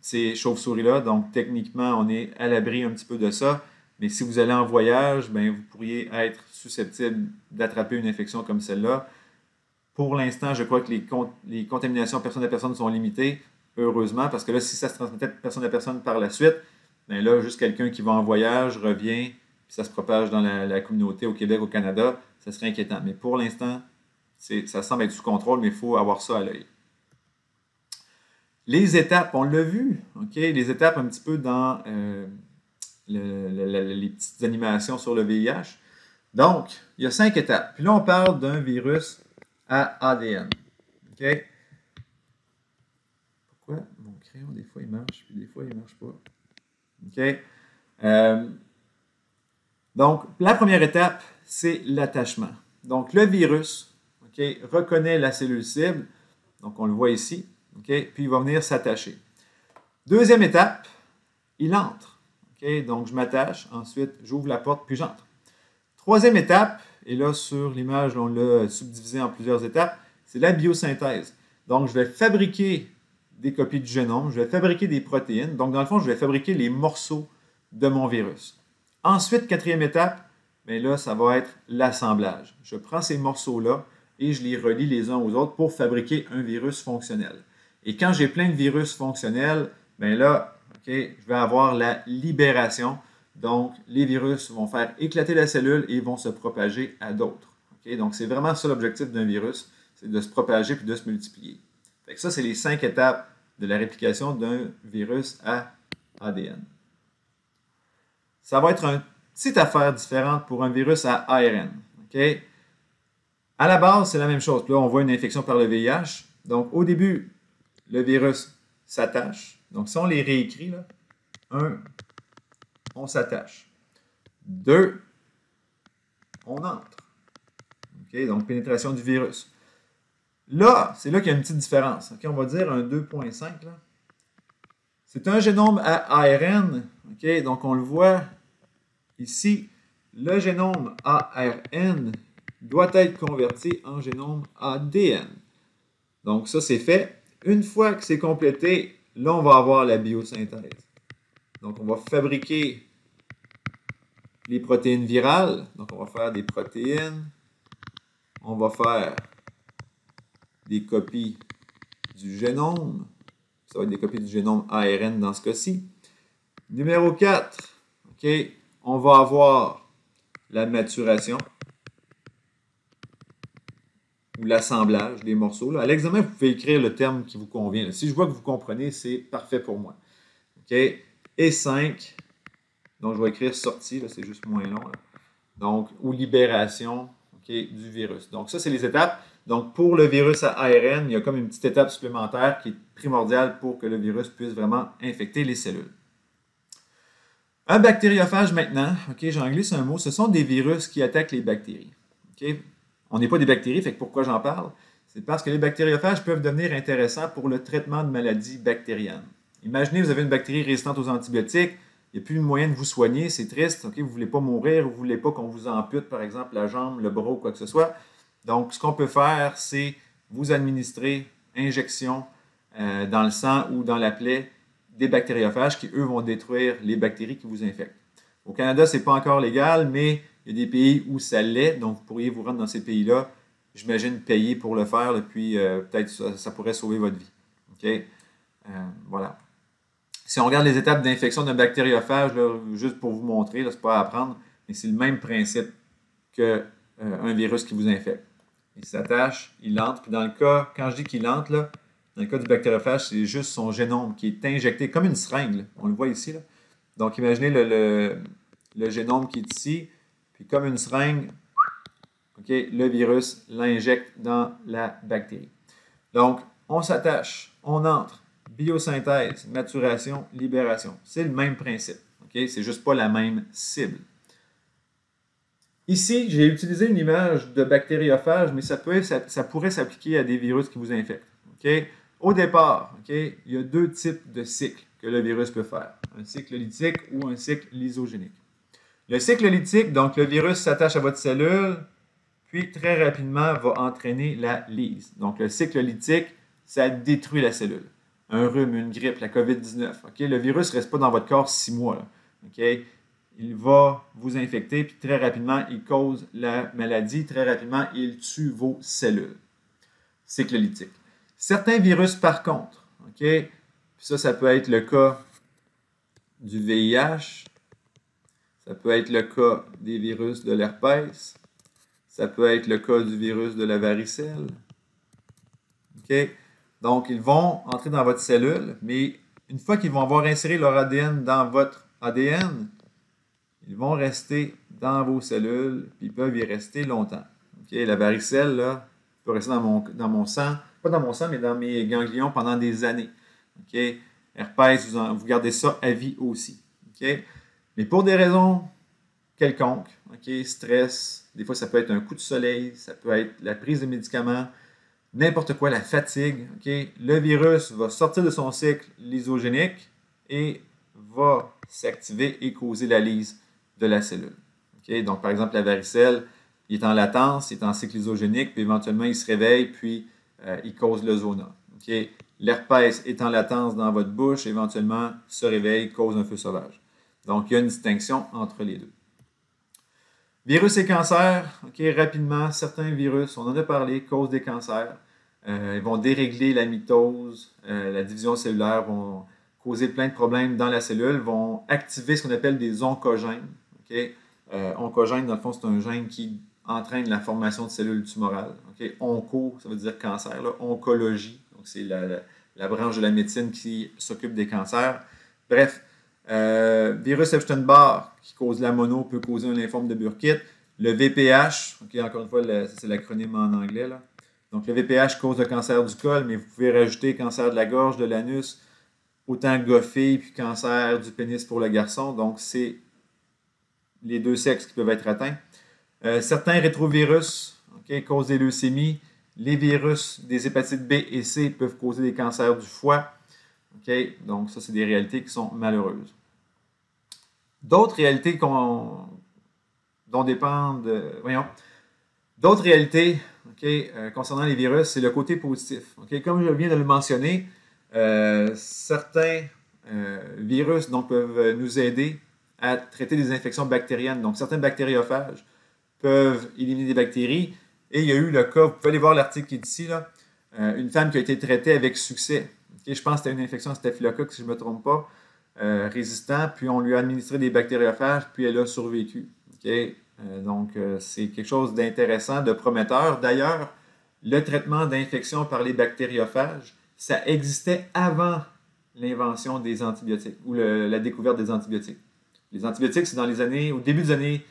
ces chauves-souris-là. Donc, techniquement, on est à l'abri un petit peu de ça. Mais si vous allez en voyage, bien, vous pourriez être susceptible d'attraper une infection comme celle-là. Pour l'instant, je crois que les contaminations personne à personne sont limitées, heureusement, parce que là, si ça se transmettait de personne à personne par la suite, bien là, juste quelqu'un qui va en voyage revient, puis ça se propage dans la communauté au Québec, au Canada, ça serait inquiétant. Mais pour l'instant, ça semble être sous contrôle, mais il faut avoir ça à l'œil. Les étapes, on l'a vu, OK? Les étapes un petit peu dans les petites animations sur le VIH. Donc, il y a 5 étapes. Puis là, on parle d'un virus à ADN. OK? Pourquoi mon crayon, des fois, il marche, puis des fois, il ne marche pas? OK? Donc, la première étape, c'est l'attachement. Donc, le virus, OK, reconnaît la cellule cible. Donc, on le voit ici. OK? Puis, il va venir s'attacher. Deuxième étape, il entre. OK? Donc, je m'attache. Ensuite, j'ouvre la porte, puis j'entre. Troisième étape, et là, sur l'image, on l'a subdivisé en plusieurs étapes, c'est la biosynthèse. Donc, je vais fabriquer des copies du génome, je vais fabriquer des protéines. Donc, dans le fond, je vais fabriquer les morceaux de mon virus. Ensuite, quatrième étape, bien là, ça va être l'assemblage. Je prends ces morceaux-là et je les relie les uns aux autres pour fabriquer un virus fonctionnel. Et quand j'ai plein de virus fonctionnels, bien là, okay, je vais avoir la libération. Donc, les virus vont faire éclater la cellule et vont se propager à d'autres. Okay? Donc, c'est vraiment ça l'objectif d'un virus, c'est de se propager puis de se multiplier. Fait que ça, c'est les 5 étapes de la réplication d'un virus à ADN. Ça va être une petite affaire différente pour un virus à ARN. Okay? À la base, c'est la même chose. Puis là, on voit une infection par le VIH. Donc, au début, le virus s'attache. Donc, si on les réécrit, là, 1, on s'attache. 2, on entre. Okay? Donc, pénétration du virus. Là, c'est là qu'il y a une petite différence. Okay? On va dire un 2.5. C'est un génome à ARN. Okay? Donc, on le voit ici. Le génome ARN doit être converti en génome ADN. Donc, ça, c'est fait. Une fois que c'est complété, là, on va avoir la biosynthèse. Donc, on va fabriquer les protéines virales. Donc, on va faire des protéines. On va faire des copies du génome. Ça va être des copies du génome ARN dans ce cas-ci. Numéro 4, okay, on va avoir la maturation ou l'assemblage des morceaux. Là. À l'examen, vous pouvez écrire le terme qui vous convient. Là. Si je vois que vous comprenez, c'est parfait pour moi. Okay? Et 5, donc je vais écrire sortie, c'est juste moins long, là. Donc, ou libération du virus. Donc, ça, c'est les étapes. Donc, pour le virus à ARN, il y a comme une petite étape supplémentaire qui est primordiale pour que le virus puisse vraiment infecter les cellules. Un bactériophage maintenant, j'en glisse un mot, ce sont des virus qui attaquent les bactéries. On n'est pas des bactéries, fait que pourquoi j'en parle? C'est parce que les bactériophages peuvent devenir intéressants pour le traitement de maladies bactériennes. Imaginez, vous avez une bactérie résistante aux antibiotiques, il n'y a plus de moyen de vous soigner, c'est triste, vous ne voulez pas mourir, vous ne voulez pas qu'on vous ampute, par exemple, la jambe, le bras ou quoi que ce soit. Donc, ce qu'on peut faire, c'est vous administrer injection dans le sang ou dans la plaie des bactériophages qui, eux, vont détruire les bactéries qui vous infectent. Au Canada, ce n'est pas encore légal, mais il y a des pays où ça l'est, donc vous pourriez vous rendre dans ces pays-là, j'imagine, payer pour le faire, et puis peut-être ça pourrait sauver votre vie. Voilà. Si on regarde les étapes d'infection d'un bactériophage, là, juste pour vous montrer, ce n'est pas à apprendre, mais c'est le même principe qu'un virus qui vous infecte. Il s'attache, il entre, puis dans le cas, quand je dis qu'il entre, là, dans le cas du bactériophage, c'est juste son génome qui est injecté comme une seringue. On le voit ici. Là. Donc, imaginez le génome qui est ici, puis comme une seringue, le virus l'injecte dans la bactérie. Donc, on s'attache, on entre. Biosynthèse, maturation, libération. C'est le même principe. C'est juste pas la même cible. Ici, j'ai utilisé une image de bactériophage, mais ça pourrait s'appliquer à des virus qui vous infectent. Au départ, il y a deux types de cycles que le virus peut faire. Un cycle lytique ou un cycle lysogénique. Le cycle lytique, donc le virus s'attache à votre cellule, puis très rapidement va entraîner la lyse. Donc le cycle lytique, ça détruit la cellule. Un rhume, une grippe, la COVID-19. Le virus ne reste pas dans votre corps 6 mois. Là. Il va vous infecter, puis très rapidement, il cause la maladie. Très rapidement, il tue vos cellules. Cycle lytique. Certains virus, par contre, puis ça peut être le cas du VIH, ça peut être le cas des virus de l'herpès, ça peut être le cas du virus de la varicelle. Donc, ils vont entrer dans votre cellule, mais une fois qu'ils vont avoir inséré leur ADN dans votre ADN, ils vont rester dans vos cellules, puis ils peuvent y rester longtemps. La varicelle, là, peut rester dans mon sang, pas dans mon sang, mais dans mes ganglions pendant des années. Herpès, vous gardez ça à vie aussi. Mais pour des raisons quelconques, stress, des fois ça peut être un coup de soleil, ça peut être la prise de médicaments, n'importe quoi, la fatigue, le virus va sortir de son cycle lysogénique et va s'activer et causer la lyse de la cellule. Donc, par exemple, la varicelle, il est en latence, il est en cycle lysogénique, puis éventuellement, il se réveille, puis il cause le zona. L'herpès est en latence dans votre bouche, éventuellement, se réveille, cause un feu sauvage. Donc, il y a une distinction entre les deux. Virus et cancer, rapidement, certains virus, on en a parlé, causent des cancers. Ils vont dérégler la mitose, la division cellulaire, vont causer plein de problèmes dans la cellule, vont activer ce qu'on appelle des oncogènes. Oncogène, dans le fond, c'est un gène qui entraîne la formation de cellules tumorales. Onco, ça veut dire cancer. Là. Oncologie, donc c'est la branche de la médecine qui s'occupe des cancers. Bref, virus Epstein-Barr qui cause la mono peut causer un lymphome de Burkitt. Le VPH, encore une fois, c'est l'acronyme en anglais. Là. Donc le VPH cause le cancer du col, mais vous pouvez rajouter cancer de la gorge, de l'anus, autant goffé, puis cancer du pénis pour le garçon. Donc c'est les deux sexes qui peuvent être atteints. Certains rétrovirus causent des leucémies. Les virus des hépatites B et C peuvent causer des cancers du foie. Donc ça, c'est des réalités qui sont malheureuses. D'autres réalités dont dépendent... D'autres réalités concernant les virus, c'est le côté positif. Comme je viens de le mentionner, certains virus donc, peuvent nous aider à traiter des infections bactériennes. Donc, certains bactériophages peuvent éliminer des bactéries. Et il y a eu le cas, vous pouvez aller voir l'article qui est ici, là, une femme qui a été traitée avec succès. Je pense que c'était une infection staphylocoque, si je ne me trompe pas, résistant. Puis on lui a administré des bactériophages, puis elle a survécu. Donc, c'est quelque chose d'intéressant, de prometteur. D'ailleurs, le traitement d'infection par les bactériophages, ça existait avant l'invention des antibiotiques ou la découverte des antibiotiques. Les antibiotiques, c'est au début des années,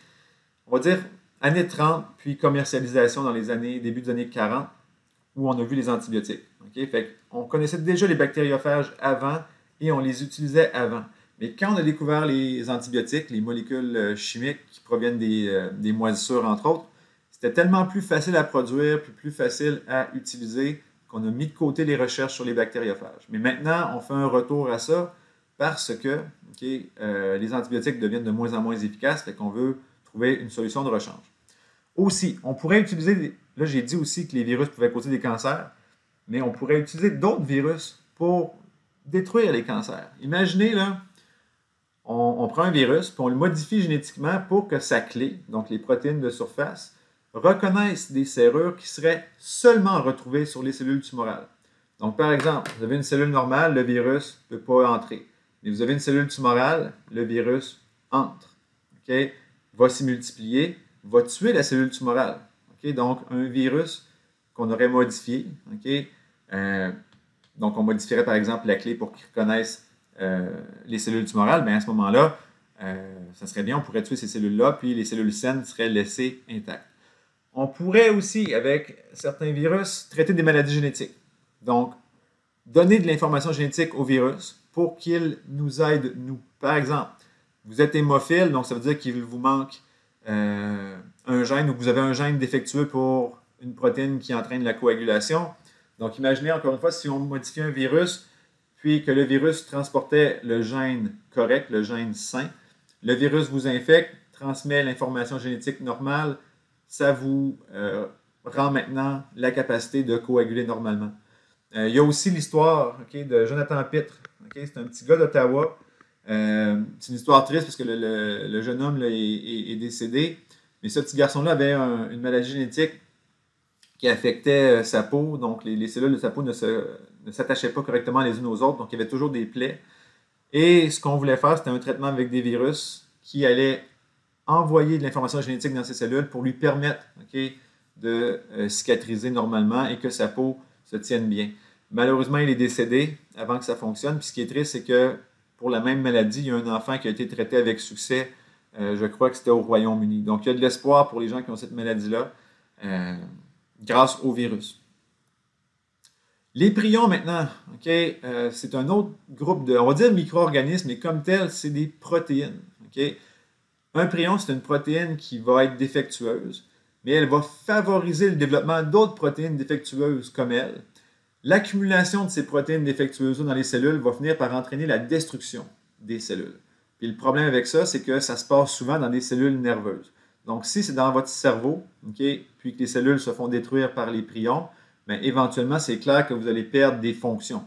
on va dire, années 30, puis commercialisation dans les début des années 40, où on a vu les antibiotiques. Okay? Fait on connaissait déjà les bactériophages avant et on les utilisait avant. Mais quand on a découvert les antibiotiques, les molécules chimiques qui proviennent des moisissures, entre autres, c'était tellement plus facile à produire, puis plus facile à utiliser qu'on a mis de côté les recherches sur les bactériophages. Mais maintenant, on fait un retour à ça parce que les antibiotiques deviennent de moins en moins efficaces, fait qu'on veut trouver une solution de rechange. Aussi, on pourrait utiliser, là j'ai dit aussi que les virus pouvaient causer des cancers, mais on pourrait utiliser d'autres virus pour détruire les cancers. Imaginez, là, on prend un virus, puis on le modifie génétiquement pour que sa clé, donc les protéines de surface, reconnaissent des serrures qui seraient seulement retrouvées sur les cellules tumorales. Donc, par exemple, vous avez une cellule normale, le virus ne peut pas entrer. Mais vous avez une cellule tumorale, le virus entre. Okay? Va s'y multiplier, va tuer la cellule tumorale. Okay? Donc, un virus qu'on aurait modifié. Okay? Donc, on modifierait par exemple la clé pour qu'il reconnaisse les cellules tumorales. Bien, à ce moment-là, ça serait bien, on pourrait tuer ces cellules-là, puis les cellules saines seraient laissées intactes. On pourrait aussi, avec certains virus, traiter des maladies génétiques. Donc, donner de l'information génétique au virus pour qu'il nous aide, nous. Par exemple, vous êtes hémophile, donc ça veut dire qu'il vous manque un gène ou que vous avez un gène défectueux pour une protéine qui entraîne la coagulation. Donc, imaginez encore une fois, si on modifie un virus, puis que le virus transportait le gène correct, le gène sain, le virus vous infecte, transmet l'information génétique normale, ça vous rend maintenant la capacité de coaguler normalement. Il y a aussi l'histoire de Jonathan Pitre. C'est un petit gars d'Ottawa. C'est une histoire triste parce que le jeune homme là, est décédé. Mais ce petit garçon-là avait une maladie génétique qui affectait sa peau. Donc, les cellules de sa peau ne s'attachaient pas correctement les unes aux autres. Donc, il y avait toujours des plaies. Et ce qu'on voulait faire, c'était un traitement avec des virus qui allaient envoyer de l'information génétique dans ces cellules pour lui permettre de cicatriser normalement et que sa peau se tienne bien. Malheureusement, il est décédé avant que ça fonctionne. Puis ce qui est triste, c'est que pour la même maladie, il y a un enfant qui a été traité avec succès. Je crois que c'était au Royaume-Uni. Donc, il y a de l'espoir pour les gens qui ont cette maladie-là grâce au virus. Les prions maintenant, c'est un autre groupe de, on va dire micro-organismes, mais comme tel, c'est des protéines. Un prion, c'est une protéine qui va être défectueuse, mais elle va favoriser le développement d'autres protéines défectueuses comme elle. L'accumulation de ces protéines défectueuses dans les cellules va finir par entraîner la destruction des cellules. Puis le problème avec ça, c'est que ça se passe souvent dans des cellules nerveuses. Donc, si c'est dans votre cerveau, puis que les cellules se font détruire par les prions, bien, éventuellement, c'est clair que vous allez perdre des fonctions.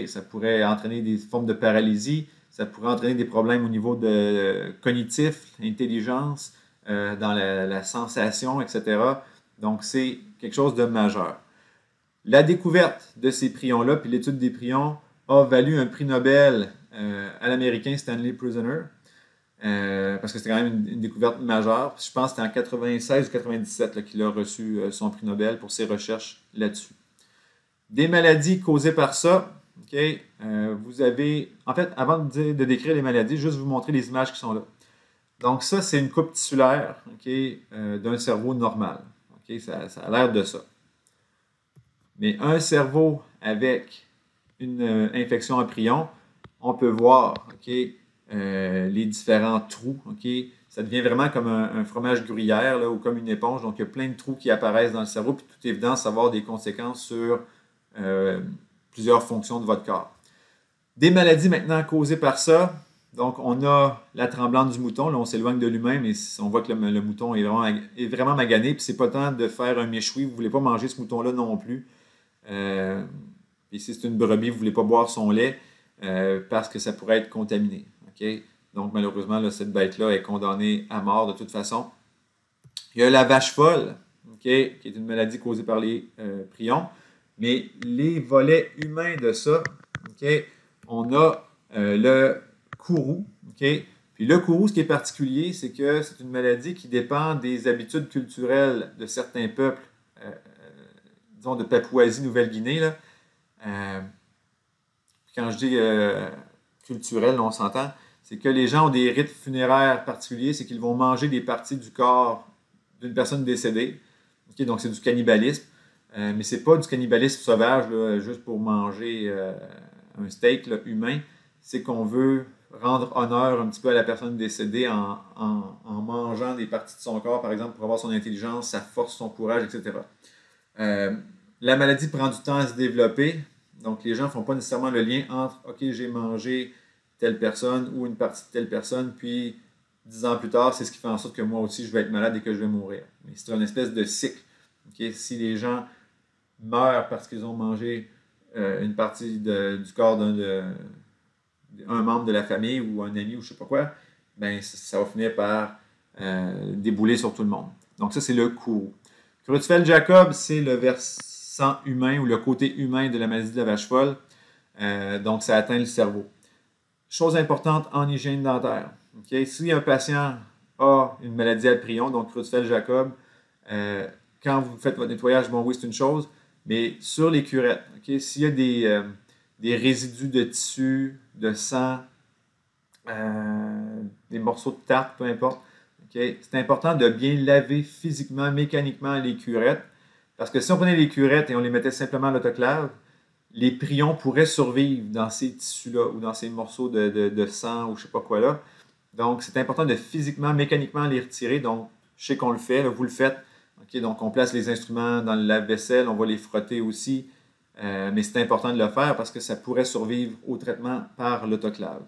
Ça pourrait entraîner des formes de paralysie, ça pourrait entraîner des problèmes au niveau cognitif, intelligence, dans la sensation, etc. Donc, c'est quelque chose de majeur. La découverte de ces prions-là, puis l'étude des prions, a valu un prix Nobel à l'Américain Stanley Prisoner, parce que c'était quand même une découverte majeure. Je pense que c'était en 96 ou 97 qu'il a reçu son prix Nobel pour ses recherches là-dessus. Des maladies causées par ça, vous avez, en fait, avant de décrire les maladies, juste vous montrer les images qui sont là. Donc ça, c'est une coupe tissulaire d'un cerveau normal. Ça a l'air de ça. Mais un cerveau avec une infection en prion, on peut voir les différents trous. Ça devient vraiment comme un fromage gruyère là, ou comme une éponge. Donc, il y a plein de trous qui apparaissent dans le cerveau. Puis, toute évidence, ça va avoir des conséquences sur plusieurs fonctions de votre corps. Des maladies maintenant causées par ça. Donc, on a la tremblante du mouton. Là, on s'éloigne de l'humain, mais on voit que le mouton est vraiment magané. Puis, c'est pas temps de faire un méchoui. Vous ne voulez pas manger ce mouton-là non plus. Et si c'est une brebis, vous ne voulez pas boire son lait parce que ça pourrait être contaminé. Donc, malheureusement, là, cette bête-là est condamnée à mort de toute façon. Il y a la vache folle, qui est une maladie causée par les prions. Mais les volets humains de ça, on a le courroux. Puis le courroux, ce qui est particulier, c'est que c'est une maladie qui dépend des habitudes culturelles de certains peuples, disons de Papouasie-Nouvelle-Guinée, Quand je dis culturel, on s'entend, c'est que les gens ont des rites funéraires particuliers, c'est qu'ils vont manger des parties du corps d'une personne décédée. Okay, donc, c'est du cannibalisme. Mais c'est pas du cannibalisme sauvage, là, juste pour manger un steak là, humain. C'est qu'on veut rendre honneur un petit peu à la personne décédée en mangeant des parties de son corps, par exemple, pour avoir son intelligence, sa force, son courage, etc. La maladie prend du temps à se développer. Donc, les gens ne font pas nécessairement le lien entre « OK, j'ai mangé telle personne ou une partie de telle personne, puis 10 ans plus tard, c'est ce qui fait en sorte que moi aussi, je vais être malade et que je vais mourir. » Mais c'est une espèce de cycle. Okay? Si les gens meurent parce qu'ils ont mangé une partie du corps d'un membre de la famille ou un ami ou je ne sais pas quoi, ben ça va finir par débouler sur tout le monde. Donc ça, c'est le courroux. Creutzfeldt-Jakob, c'est le versant humain ou le côté humain de la maladie de la vache folle. Donc, ça atteint le cerveau. Chose importante en hygiène dentaire. Okay? Si un patient a une maladie à prion, donc Creutzfeldt-Jakob, quand vous faites votre nettoyage, bon oui, c'est une chose, mais sur les curettes, okay? S'il y a des résidus de tissu, de sang, des morceaux de tarte, peu importe, okay? C'est important de bien laver physiquement, mécaniquement les curettes, parce que si on prenait les curettes et on les mettait simplement à l'autoclave, les prions pourraient survivre dans ces tissus-là ou dans ces morceaux de sang ou je ne sais pas quoi là. Donc, c'est important de physiquement, mécaniquement les retirer. Donc, je sais qu'on le fait, là, vous le faites. Okay, donc, on place les instruments dans le lave-vaisselle, on va les frotter aussi. Mais c'est important de le faire parce que ça pourrait survivre au traitement par l'autoclave.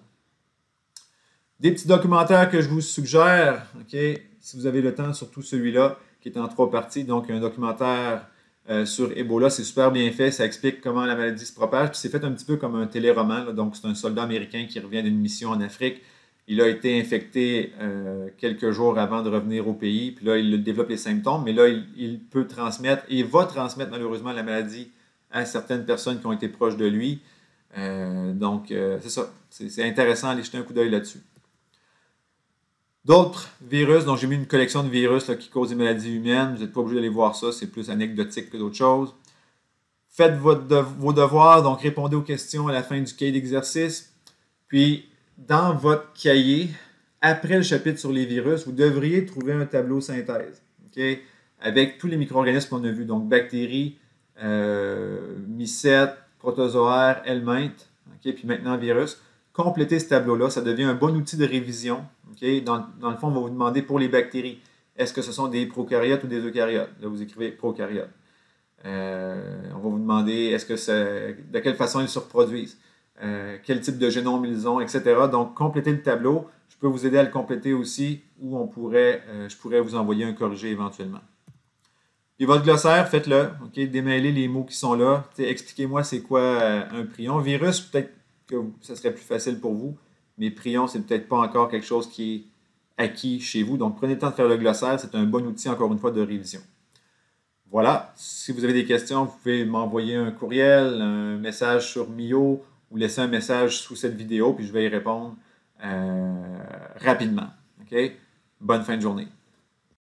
Des petits documentaires que je vous suggère, okay, si vous avez le temps, surtout celui-là, qui est en 3 parties. Donc, un documentaire sur Ebola, c'est super bien fait, ça explique comment la maladie se propage. Puis c'est fait un petit peu comme un téléroman. Là. Donc, c'est un soldat américain qui revient d'une mission en Afrique. Il a été infecté quelques jours avant de revenir au pays. Puis là, il développe les symptômes. Mais là, il peut transmettre et va transmettre malheureusement la maladie à certaines personnes qui ont été proches de lui. C'est ça. C'est intéressant d'aller jeter un coup d'œil là-dessus. D'autres virus, donc j'ai mis une collection de virus là, qui causent des maladies humaines. Vous n'êtes pas obligé d'aller voir ça, c'est plus anecdotique que d'autres choses. Faites vos devoirs, donc répondez aux questions à la fin du cahier d'exercice. Puis, dans votre cahier, après le chapitre sur les virus, vous devriez trouver un tableau synthèse, okay, avec tous les micro-organismes qu'on a vus, donc bactéries, mycètes, protozoaires, helminths, okay, puis maintenant virus. Complétez ce tableau-là, ça devient un bon outil de révision. Okay? Dans le fond, on va vous demander pour les bactéries, est-ce que ce sont des prokaryotes ou des eucaryotes? Là, vous écrivez prokaryotes. On va vous demander de quelle façon ils se reproduisent, quel type de génome ils ont, etc. Donc, complétez le tableau. Je peux vous aider à le compléter aussi ou je pourrais vous envoyer un corrigé éventuellement. Puis votre glossaire, faites-le. Okay? Démêlez les mots qui sont là. Expliquez-moi c'est quoi un prion. Virus, peut-être que ça serait plus facile pour vous, mais prion, c'est peut-être pas encore quelque chose qui est acquis chez vous. Donc, prenez le temps de faire le glossaire. C'est un bon outil, encore une fois, de révision. Voilà. Si vous avez des questions, vous pouvez m'envoyer un courriel, un message sur Mio ou laisser un message sous cette vidéo, puis je vais y répondre rapidement. Okay? Bonne fin de journée.